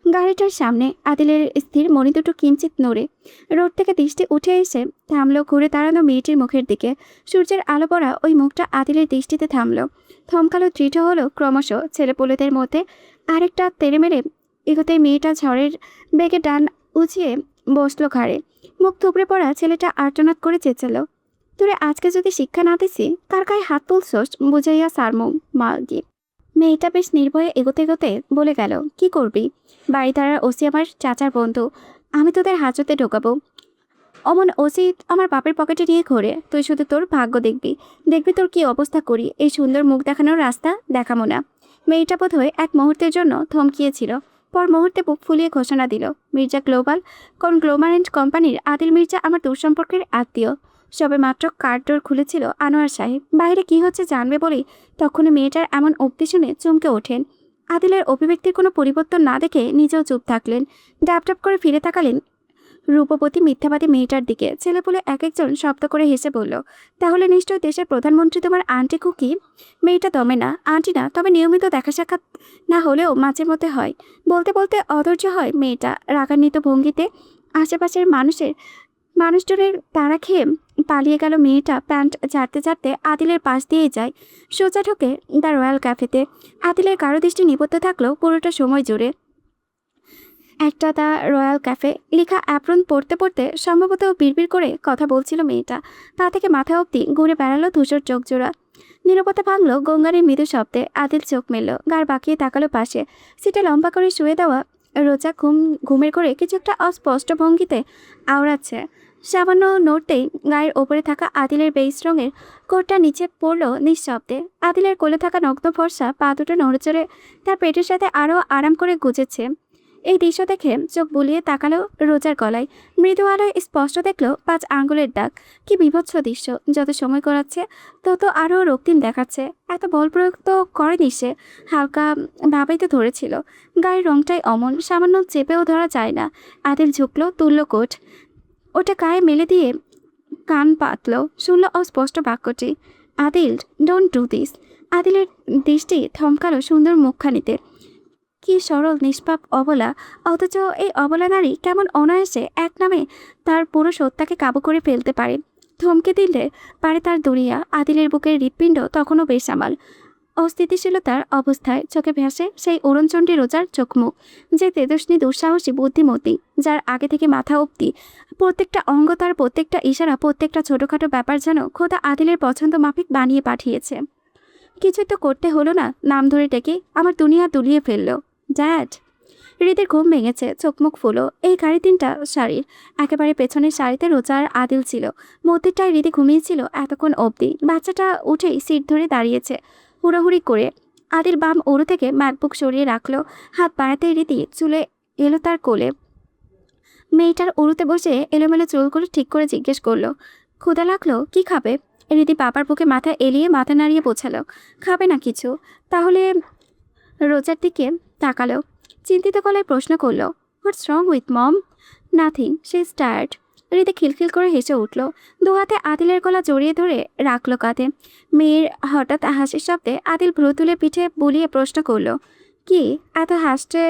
গাড়িটার সামনে আদিলের স্থির মনি দুটো কিঞ্চিত নড়ে। রোড থেকে দৃষ্টি উঠে এসে থামলো ঘুরে দাঁড়ানো মেয়েটির মুখের দিকে। সূর্যের আলো পড়া ওই মুখটা আদিলের দৃষ্টিতে থামলো, থমকালো, দৃঢ় হলো ক্রমশ। ছেলেপুলেদের মধ্যে আরেকটা তেড়ে মেরে এগোতে মেয়েটা ঝড়ের বেগে ডান উঁচিয়ে বসলো ঘাড়ে। মুখ থুবড়ে পড়া ছেলেটা আর্তনাদ করে চেঁচালো, তোরে আজকে যদি শিক্ষা না দিছি কার গায়ে হাত তুলছস বুঝাইয়া সারমু মাগি। মেয়েটা বেশ নির্ভয়ে এগোতে এগোতে বলে গেল, কি করবি? বাড়ি তারার ওসি আমার চাচার বন্ধু, আমি তোদের হাজতে ঢোকাবো। অমন ওসি আমার বাপের পকেটে নিয়ে ঘোরে, তুই শুধু তোর ভাগ্য দেখবি, দেখবি তোর কি অবস্থা করি। এই সুন্দর মুখ দেখানোর রাস্তা দেখাবো না। মেয়েটা বোধ হয় এক মুহূর্তের জন্য থমকিয়েছিল, পর মুহূর্তে বুক ফুলিয়ে ঘোষণা দিল, মির্জা গ্লোবাল কনগ্লোমারেন্ট কোম্পানির আদিল মির্জা আমার দূরসম্পর্কের আত্মীয়। সবে মাত্র কার ডোর খুলেছিল আনোয়ার সাহেব, বাইরে কি হচ্ছে জানবে বলেই তখনই মেয়েটার এমন উক্তি শুনে চমকে ওঠেন। আদিলের অভিব্যক্তির কোনো পরিবর্তন না দেখে নিজেও চুপ থাকলেন। ডাব ডাব করে ফিরে তাকালেন রূপবতী মিথ্যাবাদী মেয়েটার দিকে। ছেলেপুলে এক একজন শব্দ করে হেসে বলল, তাহলে নিশ্চয় দেশের প্রধানমন্ত্রী তোমার আন্টি খুকি? মেয়েটা দমে না, আন্টি না, তবে নিয়মিত দেখা সাক্ষাৎ না হলেও মাঝে মধ্যে হয়। বলতে বলতে অধৈর্য হয় মেয়েটা, রাগান্বিত ভঙ্গিতে আশেপাশের মানুষজনের তাড়া খেয়ে পালিয়ে গেল মেয়েটা। প্যান্ট ঝাড়তে ঝাড়তে আদিলের পাশ দিয়েই যায়, সোজা ঢোকে দ্য রয়্যাল ক্যাফেতে। আদিলের কারো দৃষ্টি নিবদ্ধ থাকলেও পুরোটা সময় জুড়ে একটা দ্য রয়্যাল ক্যাফে লেখা অ্যাপ্রন পড়তে পড়তে সম্ভবত বিড়বিড় করে কথা বলছিল মেয়েটা। তা থেকে মাথা অবধি ঘুরে বেড়ালো ধূসর চোখজোড়া। নীরবতা ভাঙল গঙ্গারের মৃদু শব্দে। আদিল চোখ মেলল, গাড় বাঁকিয়ে তাকালো পাশে। সিটে লম্বা করে শুয়ে দেওয়া রোজা ঘুমের করে কিছু একটা অস্পষ্ট ভঙ্গিতে আওড়াচ্ছে। সামান্য নড়তেই গায়ের ওপরে থাকা আদিলের বেইস রঙের কোটটা নিচে পড়ল নিঃশব্দে। আদিলের কোলে থাকা নগ্ন ফর্সা পা দুটো নড়েচড়ে তার পেটের সাথে আরও আরাম করে গুজেছে। এই দৃশ্য দেখে চোখ বুলিয়ে তাকালো রোজার গলায়। মৃদু আলোয় স্পষ্ট দেখলো 5 আঙ্গুলের দাগ। কি বিভৎস দৃশ্য! যত সময় গড়াচ্ছে তত আরও রক্তিম দেখাচ্ছে। এত বল প্রয়োগ তো করেনি সে, হালকা ভাবেই তো ধরেছিল। গায়ের রংটাই অমন, সামান্য চেপেও ধরা যায় না। আদিল ঝুঁকলো, তুলল কোট, ওটা গায়ে মেলে দিয়ে কান পাতল, শুনল অস্পষ্ট বাক্যটি, আদিল ডোন্ট ডু দিস। আদিলের দৃষ্টি থমকালো সুন্দর মুখখানিতে। কি সরল নিষ্পাপ অবলা, অথচ এই অবলা নারী কেমন অনায়াসে এক নামে তার পুরো সত্তাকে কাবু করে ফেলতে পারে, থমকে দিলে পারে তার দুনিয়া। আদিলের বুকের হৃৎপিণ্ড তখনও বেসামাল অস্থিতিশীলতার অবস্থায়। চোখে ভেসে সেই অরুণচণ্ডী রোজার চোখমুখ, যে তেজস্বী দুঃসাহসী বুদ্ধিমতী, যার আগে থেকে মাথা অবধি প্রত্যেকটা অঙ্গ, তার প্রত্যেকটা ইশারা, প্রত্যেকটা ছোটোখাটো ব্যাপার যেন খোদা আদিলের পছন্দ মাফিক বানিয়ে পাঠিয়েছে। কিছুই তো করতে হলো না, নাম ধরে ডেকে আমার দুনিয়া দুলিয়ে ফেললো। ড্যাড! হৃদের ঘুম ভেঙেছে, চোখমুখ ফুলো। এই গাড়ি 3টা শাড়ির একেবারে পেছনের শাড়িতে রোজা আর আদিল ছিল, মধ্যেরটায় হৃদে ঘুমিয়েছিল এতক্ষণ অবধি। বাচ্চাটা উঠেই সিট ধরে দাঁড়িয়েছে হুড়োহুড়ি করে। আদিল বাম ওড়ো থেকে ম্যাকবুক সরিয়ে রাখলো, হাত বাড়াতেই রীতি চুলে এলো তার কোলে। মেয়েটার উড়ুতে বসে এলোমেলো চুলগুলো ঠিক করে জিজ্ঞেস করলো, ক্ষুধা লাগলো? কি খাবে? রীতি বাবার বুকে মাথা এলিয়ে মাথা নাড়িয়ে বোঝালো, খাবে না কিছু? তাহলে রোজার দিকে তাকালো, চিন্তিত গলায় প্রশ্ন করলো, what's wrong with mom? Nothing, she is tired. Riti খিলখিল করে হেসে উঠল, দু হাতে আদিলের গলা জড়িয়ে ধরে রাখলো কাঁধে। মেয়ের হঠাৎ হাসির শব্দে আদিল ভ্রু তুলে পিঠে বুলিয়ে প্রশ্ন করলো, কি এত হাসছে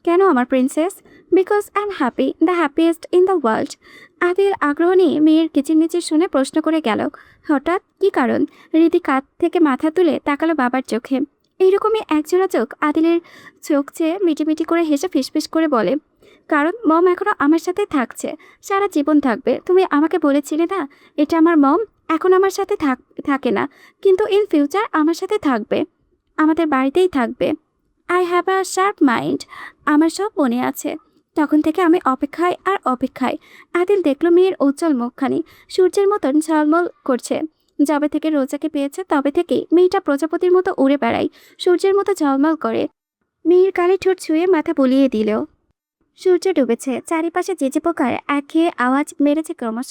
কেন আমার princess? Because I am happy, the happiest in the world. Adil আগ্রহ নিয়ে মেয়ের কিচিরমিচির শুনে প্রশ্ন করে গেল, হঠাৎ কি কারণ? রীতি কাঁধ থেকে মাথা তুলে তাকালো বাবার চোখে। এইরকমই একজোড়া চোখ আদিলের চোখ চেয়ে মিটিমিটি করে হেসে ফিসফিস করে বলে, কারণ মম এখনো আমার সাথে থাকছে, সারা জীবন থাকবে। তুমি আমাকে বলেছিলে না এটা আমার মম? এখন আমার সাথে থাকে না, কিন্তু ইন ফিউচার আমার সাথে থাকবে, আমাদের বাড়িতেই থাকবে। I have a sharp mind, আমার সব মনে আছে। তখন থেকে আমি অপেক্ষায় আর অপেক্ষায়। আদিল দেখলো মেয়ের উজ্জ্বল মুখখানি সূর্যের মতন ঝলমল করছে। যবে থেকে রোজাকে পেয়েছে তবে থেকেই মেয়েটা প্রজাপতির মতো উড়ে বেড়ায়, সূর্যের মতো ঝলমল করে। মেয়ের কালে ঠোঁট ছুঁয়ে মাথা বুলিয়ে দিল। সূর্য ডুবেছে, চারিপাশে জেজে পোকার একঘেয়ে আওয়াজ মেরেছে ক্রমশ।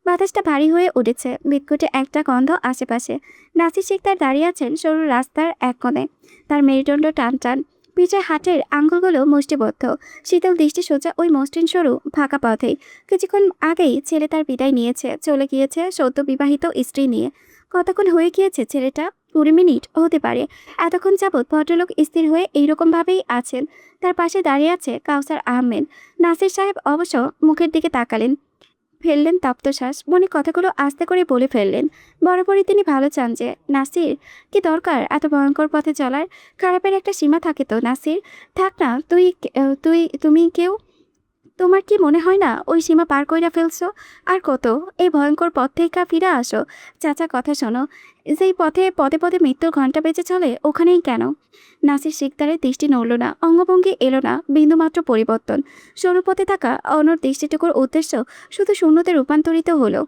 বাতাসটা ভারী হয়ে উঠেছে, বিদঘুটে একটা গন্ধ আশেপাশে। নাসির শিকদার দাঁড়িয়ে আছেন সরু রাস্তার এক কোণে, তার মেরুদণ্ড টান টান, পিঠের হাটের আঙ্গুলগুলো মুষ্টিবদ্ধ, শীতল দৃষ্টি সোজা ওই মসৃণ সরু ফাঁকা পথেই। কিছুক্ষণ আগেই ছেলে তার বিদায় নিয়েছে, চলে গিয়েছে সদ্য বিবাহিত স্ত্রী নিয়ে। কতক্ষণ হয়ে গিয়েছে ছেলেটা? 20 মিনিট হতে পারে। এতক্ষণ যাবৎ ভদ্রলোক স্থির হয়ে এইরকমভাবেই আছেন। তার পাশে দাঁড়িয়ে আছে কাউসার আহমেদ। নাসির সাহেব অবশ্য মুখের দিকে তাকালেন, ফেললেন তপ্তশ্বাস। মনে কথাগুলো আস্তে করে বলে ফেললেন। বরাবরই তিনি ভালো চান যে। নাসির, কি দরকার এত ভয়ঙ্কর পথে চলার? খারাপের একটা সীমা থাকে তো নাসির। থাক না, তুমি কেউ। তোমার কি মনে হয় না ওই সীমা পার কইরা ফেলছো? আর কত? এই ভয়ঙ্কর পথ থেকে ফিরে আসো। চাচা, কথা শোনো। যেই পথে পদে পদে মৃত্যুর ঘণ্টা বেজে চলে, ওখানেই কেন? নাসির শিকদারের দৃষ্টি নড়ল না, অঙ্গভঙ্গি এলো না, বিন্দুমাত্র পরিবর্তন। সরু পথে থাকা অনর দৃষ্টিটুকুর উদ্দেশ্য শুধু শূন্যতে রূপান্তরিত হলো।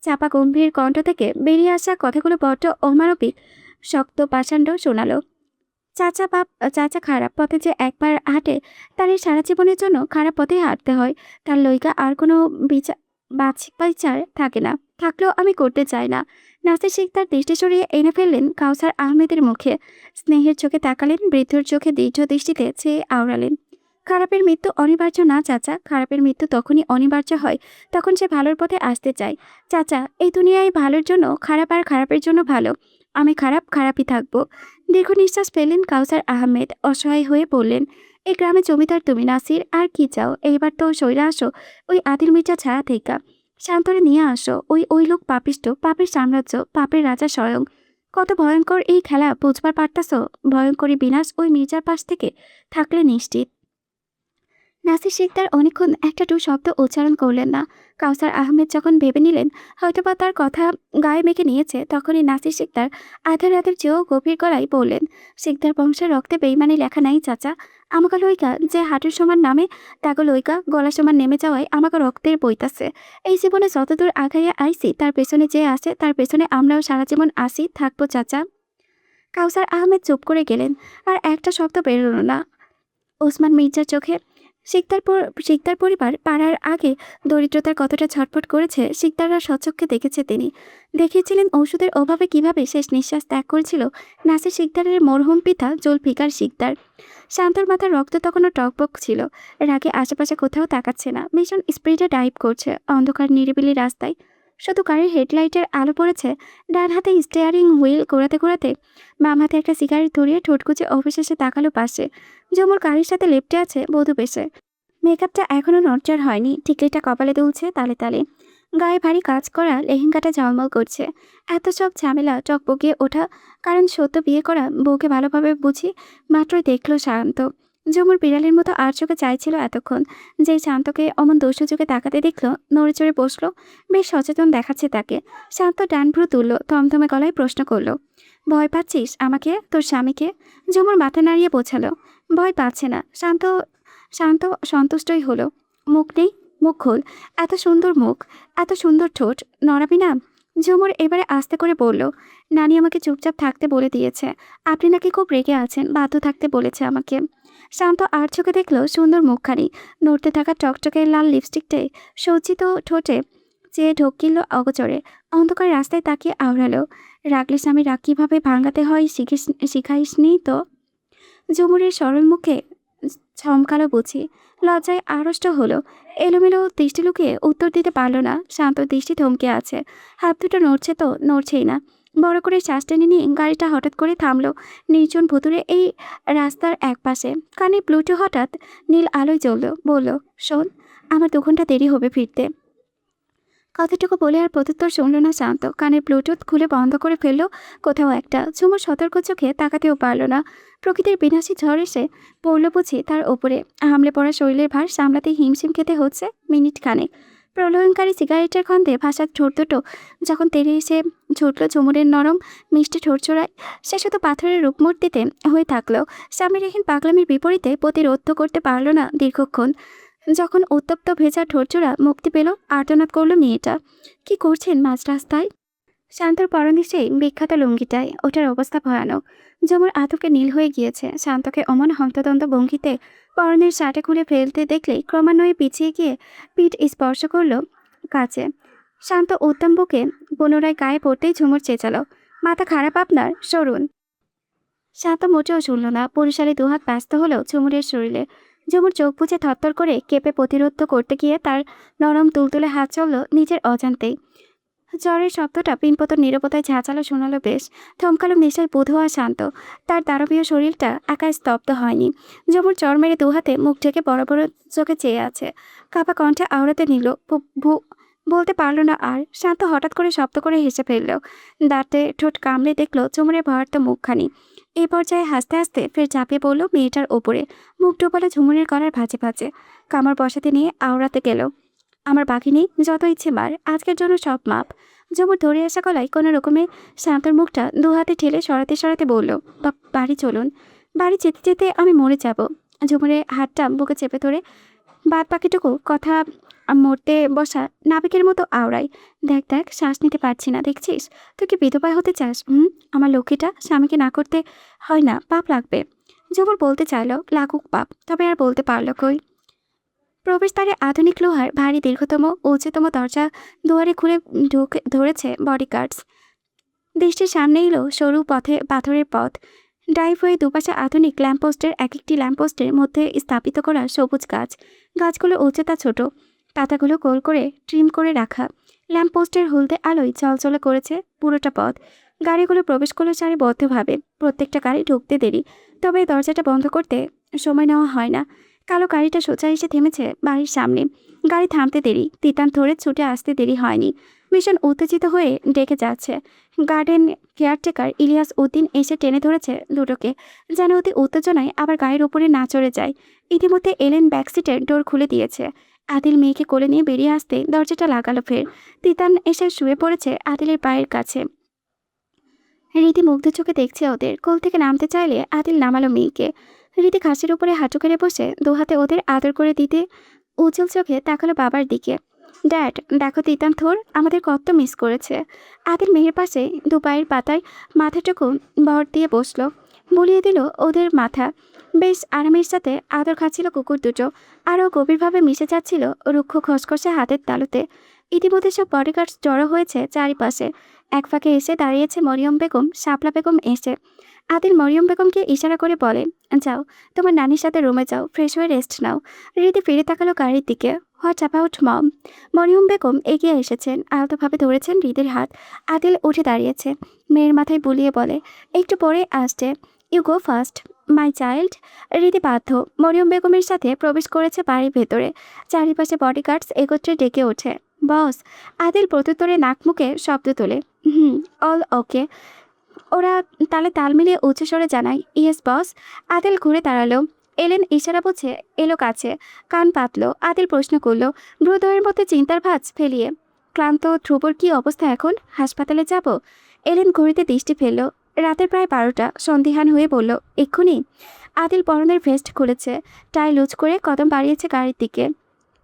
চাপা গম্ভীর কণ্ঠ থেকে বেরিয়ে আসা কথাগুলো বড্ড অমানবিক, শক্ত পাষাণ্ড শোনালো। চাচা খারাপ পথে যে একবার হাঁটে, তার এই সারা জীবনের জন্য খারাপ পথে হাঁটতে হয়। তার লইগা আর কোনো বিচার থাকে না, থাকলেও আমি করতে চাই না। নাসির শিকদার দৃষ্টি সরিয়ে এনে ফেললেন কাউসার আহমেদের মুখে। স্নেহের চোখে তাকালেন, বৃদ্ধর চোখে দীর্ঘ দৃষ্টিতে চেয়ে আওড়ালেন। খারাপের মৃত্যু অনিবার্য না চাচা। খারাপের মৃত্যু তখনই অনিবার্য হয় তখন সে ভালোর পথে আসতে চায়। চাচা, এই দুনিয়ায় ভালোর জন্য খারাপ আর খারাপের জন্য ভালো। আমি খারাপই থাকবো। দীর্ঘ নিঃশ্বাস ফেললেন কাউসার আহমেদ। অসহায় হয়ে বললেন, এই গ্রামে জমিদার তুমি নাসির, আর কি চাও? এইবার তো সইরা আসো ওই আদিল মির্জা ছায়া থেকে। শান্তরে নিয়ে আসো। ওই লোক পাপিষ্ট, পাপের সাম্রাজ্য, পাপের রাজা স্বয়ং। কত ভয়ঙ্কর এই খেলা বুঝবার পারতাছ? ভয়ঙ্করী বিনাশ ওই মির্জার পাশ থেকে থাকলে নিশ্চিত। নাসির শিকদার অনেকক্ষণ একটা টু শব্দ উচ্চারণ করলেন না। কাউসার আহমেদ যখন ভেবে নিলেন হয়তোবা তার কথা গায়ে মেখে নিয়েছে, তখনই নাসির শিকদার আধা রাতের চেয়েও গভীর গলায় বললেন, শিকদার বংশের রক্তে বেইমানি লেখা নাই চাচা। আমাকে লইকা যে হাঁটুর সমান নামে, তাকে লইকা গলা সমান নেমে যাওয়ায় আমাকে রক্তের বইতাছে। এই জীবনে যতদূর আগাইয়া আইছি, তার পেছনে যে আসে তার পেছনে আমরাও সারা জীবন আসি থাকবো চাচা। কাউসার আহমেদ চুপ করে গেলেন, আর একটা শব্দ বেরোলো না। ওসমান মির্জার চোখে শিকদার পরিবার পাড়ার আগে দরিদ্রতার কতটা ছটফট করেছে শিকদাররা স্বচক্ষে দেখেছে তিনি। দেখিয়েছিলেন ঔষধের অভাবে কিভাবে শেষ নিঃশ্বাস ত্যাগ করেছিল নাসির শিকদারের মরহুম পিতা জুলফিকার শিকদার। শান্তর মাথার রক্ত তখনও টকবক ছিল। রাগে আশেপাশে কোথাও তাকাচ্ছে না, ভীষণ স্পিডে ড্রাইভ করছে অন্ধকার নিরিবিলি রাস্তায়। শুধু গাড়ির হেডলাইটের আলো পড়েছে। ডান হাতে স্টিয়ারিং হুইল ঘোরাতে ঘোরাতে বাম হাতে একটা সিগারেট ধরিয়ে ঠোঁটকুচে অবশেষে তাকালো পাশে। ঝুমুর গাড়ির সাথে লেপ্টে আছে বধূ বেশে। মেকআপটা এখনো নড়চড় হয়নি, টিকলিটা কপালে দুলছে তালে তালে। গায়ে ভারী কাজ করা লেহেঙ্গাটা ঝলমল করছে। এত সব ঝামেলা টকবগিয়ে ওঠা কারণ সদ্য বিয়ে করা বউকে ভালোভাবে বুঝি মাত্রই দেখলো শান্ত। ঝুমুর বিড়ালের মতো আর চোখে চাইছিল এতক্ষণ। যেই শান্তকে অমন দস্যু চোখে তাকাতে দেখলো, নড়ে চড়ে বসলো। বেশ সচেতন দেখাচ্ছে তাকে। শান্ত ডান ভ্রু তুললো, থমথমে গলায় প্রশ্ন করলো, ভয় পাচ্ছিস আমাকে, তোর স্বামীকে? ঝুমুর মাথা নাড়িয়ে বোঝালো, ভয় পাচ্ছে না। শান্ত শান্ত সন্তুষ্টই হলো। মুখ নেই? মুখ খোল। এত সুন্দর মুখ, এত সুন্দর ঠোঁট, নড়াবি না? ঝুমুর এবারে আস্তে করে বলল, নানি আমাকে চুপচাপ থাকতে বলে দিয়েছে। আপনি নাকি খুব রেগে আছেন, বাধ্য থাকতে বলেছে আমাকে। শান্ত আর চোখে দেখলো সুন্দর মুখখানি, নড়তে থাকা টকটকে লাল লিপস্টিকটাই সজ্জিত ঠোঁটে চেয়ে ঢোকিল অগচরে। অন্ধকার রাস্তায় তাকিয়ে আওড়ালো, রাগলে স্বামী রাগ কীভাবে ভাঙাতে হয় শিখাইসনি তো? ঝুমুরের সরল মুখে ছমকালো বুঝি। লজ্জায় আড়ষ্ট হলো। এলোমেলো দৃষ্টি লুকিয়ে উত্তর দিতে পারল না। শান্ত দৃষ্টি থমকে আছে। হাত দুটো নড়ছে তো নড়ছেই না। বড় করে শ্বাস টেনে নিয়ে গাড়িটা হঠাৎ করে থামলো নির্জন ভুতুরে এই রাস্তার একপাশে। কানে ব্লুটুথ হঠাৎ নীল আলোয় জ্বলল। বলল, শোন, আমার 2 ঘন্টা দেরি হবে ফিরতে। কথাটুকু বলে আর প্রত্যুত্তর শুনল না শান্ত। কানের ব্লুটুথ খুলে বন্ধ করে ফেললো কোথাও একটা। ঝুমুর সতর্ক চোখে তাকাতেও পারল না। প্রকৃতির বিনাশী ঝড় এসে পড়ল বুঝি তার ওপরে। হামলে পড়া শরীরের ভার সামলাতে হিমশিম খেতে হচ্ছে মিনিট খানেক। প্রলয়ঙ্কারী সিগারেটের গন্ধে ভাষার ঠোঁট দুটো যখন তেড়ে এসে ছুটল ঝুমুরের নরম মিষ্টি ঠোঁটচোড়ায়, সে শুধু পাথরের রূপমূর্তিতে হয়ে থাকলো। স্বামীরহীন পাগলামির বিপরীতে প্রতিরোধ করতে পারল না দীর্ঘক্ষণ। যখন উত্তপ্ত ভেজা ঠোঁটচোরা মুক্তি পেল, আর্তনাদ করলো মেয়েটা। কি করছেন মাঝ রাস্তায়? শান্তর পরনে সেই বিখ্যাত লুঙ্গিটায়, ওটার অবস্থা ভয়ানক। ঝুমুর আতকে নীল হয়ে গিয়েছে। শান্তকে অমন হন্তদন্ত ভঙ্গিতে পরনের শার্টে খুলে ফেলতে দেখলে ক্রমান্বয়ে পিছিয়ে গিয়ে পিঠ স্পর্শ করলো কাছে। শান্ত উত্তম বুকে পুনরায় গায়ে পড়তেই ঝুমুর চেঁচালো, মাথা খারাপ আপনার? সরুন। শান্ত মোটেও শুনল না। বরিশালে দুহাত ব্যস্ত হলো ঝুমুরের শরীরে। ঝুমুর চোখ বুজে থরথর করে কেঁপে প্রতিরোধ করতে গিয়ে তার নরম তুলতুলে হাত চলল নিজের অজান্তেই। জ্বরের শব্দটা পিনপতন নীরবতায় ঝাঁচালো শোনালো বেশ। থমকালো নিশ্চয় বুধু আর শান্ত। তার দানবীয় শরীরটা একাই স্তব্ধ হয়নি। ঝুমুর চর মেরে দুহাতে মুখ ঢেকে বড় বড় চোখে চেয়ে আছে। কাপা কণ্ঠে আওড়াতে নিল বলতে পারল না আর। শান্ত হঠাৎ করে শব্দ করে হেসে ফেলল। দাঁতে ঠোঁট কামড়ে দেখলো ঝুমুরের ভয়ার্ত মুখখানি। এই পর্যায়ে হাসতে হাসতে ফের ঝাঁপিয়ে পড়ল মেয়েটার ওপরে। মুখ ডোবালো ঝুমুরের গলার ভাঁজে ভাঁজে। কামড় বসাতে নিয়ে আওড়াতে গেল। আমার বাকি নেই, যত ইচ্ছে মার, আজকের জন্য সব মাপ। ঝুমুর ধরে আসা গলায় কোনো রকমে শান্তর মুখটা দু হাতে ঠেলে সরাতে সরাতে বলল, বাড়ি চলুন। বাড়ি যেতে যেতে আমি মরে যাব। ঝুমুরের হাতটা বুকে চেপে ধরে বাদ বাকিটুকু কথা মরতে বসা নাবিকের মতো আওড়াই। দেখ দেখ, শ্বাস নিতে পারছি না, দেখছিস? তুই কি বিধবা হতে চাস? আমার লক্ষ্মীটা, স্বামীকে না করতে হয় না, পাপ লাগবে। ঝুমুর বলতে চাইল লাগুক পাপ, তবে আর বলতে পারল কই। প্রবেশদ্বারে আধুনিক লোহার ভারী দীর্ঘতম উচ্চতম দরজা দুয়ারে খুলে ঢুকে ধরেছে বডিগার্ডস। দৃষ্টির সামনে এলো সরু পথে পাথরের পথ। ড্রাইভওয়ে দুপাশে আধুনিক ল্যাম্পপোস্টের এক একটি ল্যাম্পপোস্টের মধ্যে স্থাপিত করা সবুজ গাছ। গাছগুলো উচ্চতা ছোট, পাতাগুলো গোল করে ট্রিম করে রাখা। ল্যাম্পপোস্টের হলদে আলোয় চলচলে করেছে পুরোটা পথ। গাড়িগুলো প্রবেশ করলো সারিবদ্ধভাবে। প্রত্যেকটা গাড়ি ঢুকতে দেরি, তবে দরজাটা বন্ধ করতে সময় নেওয়া হয় না। কালো গাড়িটা সোজা এসে থেমেছে বাড়ির সামনে। গাড়ি থামতে দেরি, তিতান ধরে ছুটে আসতে দেরি হয়নি। ভীষণ উত্তেজিত হয়ে ডেকে যাচ্ছে। গার্ডেন কেয়ারটেকার ইলিয়াস উদ্দিন এসে টেনে ধরেছে দুটোকে, যেন অতি উত্তেজনায় আবার গায়ের উপরে না চড়ে যায়। ইতিমধ্যে এলেন ব্যাকসিটের ডোর খুলে দিয়েছে। আদিল মেয়েকে কোলে নিয়ে বেরিয়ে আসতে দরজাটা লাগালো ফের। তিতান এসে শুয়ে পড়েছে আদিলের পায়ের কাছে। রীতি মুগ্ধ চোখে দেখছে ওদের। কোল থেকে নামতে চাইলে আদিল নামালো মেয়েকে। রীতি খাসির উপরে হাঁটু কেড়ে বসে দুহাতে ওদের আদর করে দিতে উজ্জ্বল চোখে তাকালো বাবার দিকে। ড্যাড, দেখো তিতান থোর আমাদের কত মিস করেছে। আদিল মেয়ের পাশে দু পায়ের পাতায় মাথাটুকু ভর দিয়ে বসলো। বলিয়ে দিল ওদের মাথা। বেশ আরামের সাথে আদর খাচ্ছিল কুকুর দুটো। আরও গভীরভাবে মিশে যাচ্ছিল রুক্ষ খসখসে হাতের তালুতে। ইতিমধ্যে সব বডিগার্ডস জড়ো হয়েছে চারিপাশে। এক ফাঁকে এসে দাঁড়িয়েছে মরিয়ম বেগম, শাপলা বেগম এসে। আদিল মরিয়ম বেগমকে ইশারা করে বলে, যাও তোমার নানির সাথে রুমে যাও, ফ্রেশ হয়ে রেস্ট নাও। রীতি ফিরে তাকালো গাড়ির দিকে। হোয়াট অ্যাবাউট মম? মরিয়ম বেগম এগিয়ে এসেছেন, আলতোভাবে ধরেছেন হৃদের হাত। আদিল উঠে দাঁড়িয়েছে, মেয়ের মাথায় বুলিয়ে বলে, একটু পরে আসছে। You go first my child. Riti বাধ্য মরিয়ম বেগমের সাথে প্রবেশ করেছে বাড়ির ভেতরে। চারিপাশে বডিগার্ডস একত্রে ডেকে ওঠে, বস। আদিল প্রত্যুত্তরে নাক মুখে শব্দ তোলে, অল ওকে। ওরা তালে তাল মিলিয়ে উচ্চস্বরে জানায়, ইয়েস বস। আদিল ঘুরে দাঁড়ালো। এলেন ইশারা বুঝে এলো কাছে। কান পাতলো। আদিল প্রশ্ন করলো ভ্রুদয়ের মধ্যে চিন্তার ভাঁজ ফেলিয়ে, ক্লান্ত ধ্রুবর কি অবস্থা এখন? হাসপাতালে যাব? এলেন ঘড়িতে দৃষ্টি ফেলল। রাতের প্রায় 12টা। সন্দিহান হয়ে বলল, এক্ষুনি? আদিল পরনের ভেস্ট খুলেছে, টাই লুজ করে কদম বাড়িয়েছে গাড়ির দিকে।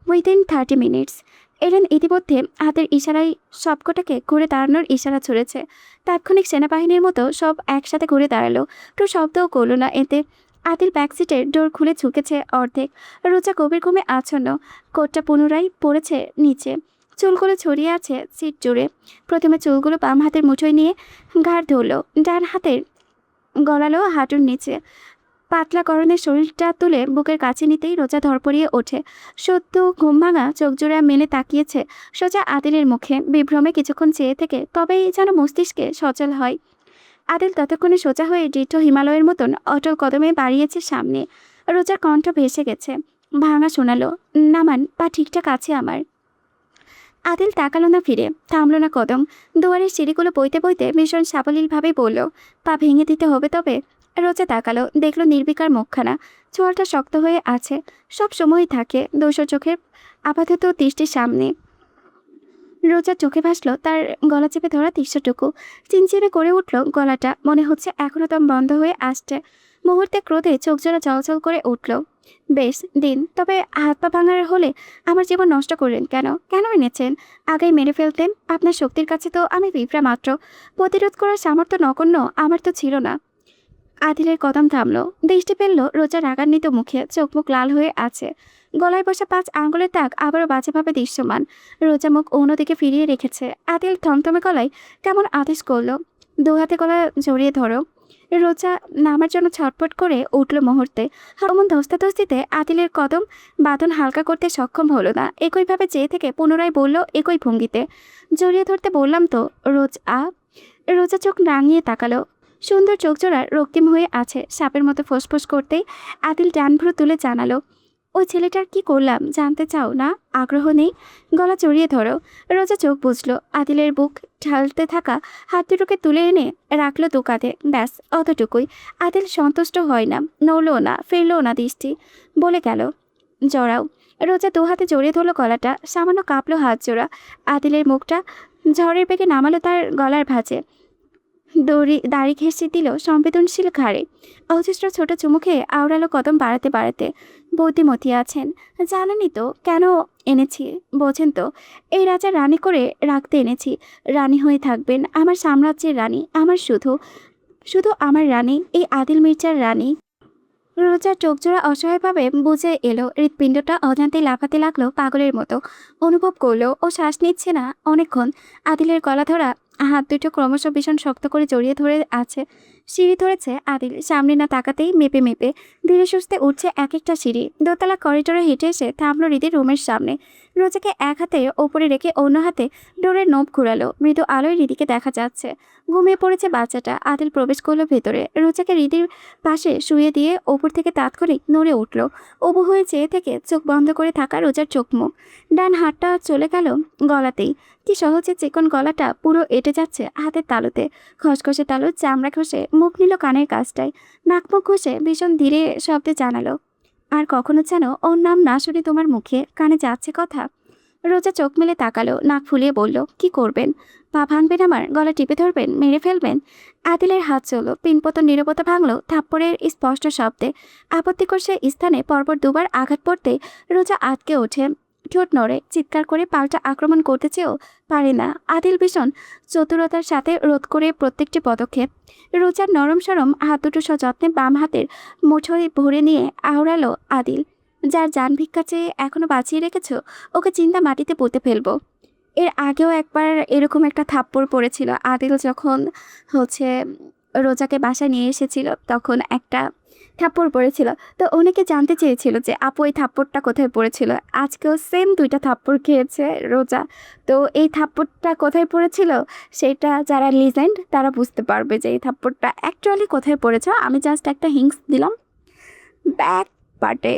Within 30 minutes. এলেন ইতিমধ্যে হাতের ইশারায় সবকটাকে ঘুরে দাঁড়ানোর ইশারা ছুড়েছে। তাৎক্ষণিক সেনাবাহিনীর মতো সব একসাথে ঘুরে দাঁড়ালো। একটু শব্দও করল না এতে। আদিল ব্যাকসিটের ডোর খুলে ঝুঁকেছে অর্ধেক। রোজা গভীর ঘুমে আচ্ছন্ন। কোটটা পুনরায় পড়েছে নিচে। চুলগুলো ছড়িয়ে আছে সিট জুড়ে। প্রথমে চুলগুলো বাম হাতের মুঠোয় নিয়ে ঘাড় ধরল। ডান হাতের গলালো হাঁটুর নিচে। পাতলা গরনের শরীরটা তুলে বুকের কাছে নিতেই রোজা ধরপড়িয়ে ওঠে। সদ্য ঘুম ভাঙা চোখ জোড়া মেলে তাকিয়েছে সোজা আদিলের মুখে। বিভ্রমে কিছুক্ষণ চেয়ে থেকে তবেই যেন মস্তিষ্কে সচল হয়। আদিল ততক্ষণে সোজা হয়ে দৃঢ় হিমালয়ের মতন অটল কদমে বাড়িয়েছে সামনে। রোজার কণ্ঠ ভেসে গেছে, ভাঙা শোনালো, নামান, পা ঠিকঠাক আছে আমার। আদিল তাকালো না ফিরে, থামলো না কদম। দুয়ারের সিঁড়িগুলো বইতে বইতে ভীষণ সাবলীলভাবেই বলল, পা ভেঙে দিতে হবে তবে। রোজা তাকালো, দেখলো নির্বিকার মুখখানা। চোয়ালটা শক্ত হয়ে আছে, সব সময়ই থাকে দোষর চোখের আপাতত দৃষ্টির সামনে। রোজার চোখে ভাসলো তার গলা চেপে ধরা দৃশ্যটুকু। চিনচিনে করে উঠল গলাটা, মনে হচ্ছে এখনো দম বন্ধ হয়ে আসছে। মুহূর্তে ক্রোধে চোখ জোড়া চলচল করে উঠল। বেশ দিন, তবে হাত পা ভাঙার হলে আমার জীবন নষ্ট করলেন কেন? কেন এনেছেন? আগেই মেরে ফেলতেন। আপনার শক্তির কাছে তো আমি পিঁপড়া মাত্র। প্রতিরোধ করার সামর্থ্য নগণ্য আমার তো ছিল না। আদিলের কদম থামলো। দৃষ্টি ফেলল রোজা রাগান্বিত মুখে, চোখ মুখ লাল হয়ে আছে। গলায় বসা 5 আঙ্গুলের দাগ আবারও বাজেভাবে দৃশ্যমান। রোজা মুখ অন্যদিকে ফিরিয়ে রেখেছে। আদিল থমথমে গলায় কেমন আদেশ করলো, 2 হাতে গলা জড়িয়ে ধরো। রোজা নামার জন্য ছটফট করে উঠল মুহূর্তে। এমন ধস্তাধস্তিতে আদিলের কদম বাঁধন হালকা করতে সক্ষম হলো না। একইভাবে চেয়ে থেকে পুনরায় বলল একই ভঙ্গিতে, জড়িয়ে ধরতে বললাম তো রোজা চোখ রাঙিয়ে তাকালো। সুন্দর চোখজোড়া রক্তিম হয়ে আছে, সাপের মতো ফোঁসফোঁস করতেই আদিল ডান ভ্রু তুলে জানালো, ওই ছেলেটার কি করলাম জানতে চাও না? আগ্রহ নেই? গলা জড়িয়ে ধরো। রোজা চোখ বুঝলো। আদিলের বুক ঢালতে থাকা হাত দুটোকে তুলে এনে রাখলো দু কাঁধে। ব্যাস অতটুকুই। আদিল সন্তুষ্ট হয় না, নড়লো না, ফিরলো না দৃষ্টি। বলে গেল, জড়াও। রোজা দু হাতে জড়িয়ে ধরলো গলাটা। সামান্য কাঁপলো হাত জোড়া। আদিলের মুখটা ঝড়ের বেগে নামালো তার গলার ভাঁজে। দাড়ি ঘেঁষে দিল সংবেদনশীল ঘাড়ে। অজস্র ছোট চুমু খেয়ে আওড়ালো কদম বাড়াতে বাড়াতে। বুদ্ধিমতী আছেন, জানেনই তো কেন এনেছি। বোঝেন তো, এই রাজা রানী করে রাখতে এনেছি। রানী হয়ে থাকবেন, আমার সাম্রাজ্যের রানী, আমার শুধু শুধু আমার রানী, এই আদিল মির্জার রানী। রোজার চোখজোড়া অসহায়ভাবে বুঝে এলো। হৃৎপিণ্ডটা অজান্তেই লাফাতে লাগলো পাগলের মতো। অনুভব করলো ও শ্বাস নিচ্ছে না অনেকক্ষণ। আদিলের গলা ধরা হাত দুটো ক্রমশ ভীষণ শক্ত করে জড়িয়ে ধরে আছে। সিঁড়ি ধরেছে আদিল। সামনে না তাকাতেই মেপে মেপে ধীরে সুস্থে উঠছে এক একটা সিঁড়ি। দোতলা করিডোরে হেঁটে এসে থামলো হৃদির রুমের সামনে। রোজাকে এক হাতে ওপরে রেখে অন্য হাতে ডোরের নোব ঘুরালো। মৃদু আলোয় হৃদিকে দেখা যাচ্ছে। ঘুমিয়ে পড়েছে বাচ্চাটা। আদিল প্রবেশ করলো ভেতরে। রোজাকে হৃদির পাশে শুয়ে দিয়ে ওপর থেকে তাৎক্ষণিক নড়ে উঠল। উবু হয়ে চেয়ে থেকে চোখ বন্ধ করে থাকা রোজার চোখ মুখ। ডান হাতটা চলে গেল গলাতেই। কি সহজে চিকন গলাটা পুরো এঁটে যাচ্ছে হাতের তালুতে। খসখসে তালুর চামড়া ঘষে মুখ নিল কানের কাছটায়। নাক মুখ ঘষে ভীষণ ধীরে শব্দে জানালো, আর কখনো যেন ওর নাম না শুনে তোমার মুখে কানে যাচ্ছে কথা। রোজা চোখ মেলে তাকালো, নাক ফুলিয়ে বলল, কি করবেন? পা ভাঙবেন আমার? গলা টিপে ধরবেন? মেরে ফেলবেন? আদিলের হাত চলল। পিনপতন নীরবতা ভাঙল থাপ্পড়ের স্পষ্ট শব্দে। আপত্তিকর সে স্থানে পরপর দুবার আঘাত পড়তে রোজা আটকে ওঠে। ঠোঁট নড়ে। চিৎকার করে পাল্টা আক্রমণ করতে চেয়েও পারে না। আদিল ভীষণ চতুরতার সাথে রোধ করে প্রত্যেকটি পদক্ষেপ। রোজার নরম সরম হাত দুটো সযত্নে বাম হাতের মুঠোয় ভরে নিয়ে আওড়ালো আদিল। যার জান ভিক্ষা চেয়ে এখনো বাঁচিয়ে রেখেছ, ওকে চিন্তা মাটিতে পুঁতে ফেলবো। এর আগেও একবার এরকম একটা থাপ্পড় পড়েছিল। আদিল যখন রোজাকে বাসায় নিয়ে এসেছিল, তখন একটা থাপ্পড় পড়েছিল। তো অনেকে জানতে চেয়েছিল যে আপু এই থাপ্পড়টা কোথায় পড়েছিল। আজকেও সেম 2টা থাপ্পড় খেয়েছে রোজা। তো এই থাপ্পড়টা কোথায় পড়েছিল সেটা যারা লিজেন্ড তারা বুঝতে পারবে যে এই থাপ্পড়টা অ্যাকচুয়ালি কোথায় পড়েছে। আমি জাস্ট একটা হিংস দিলাম ব্যাক পার্টে।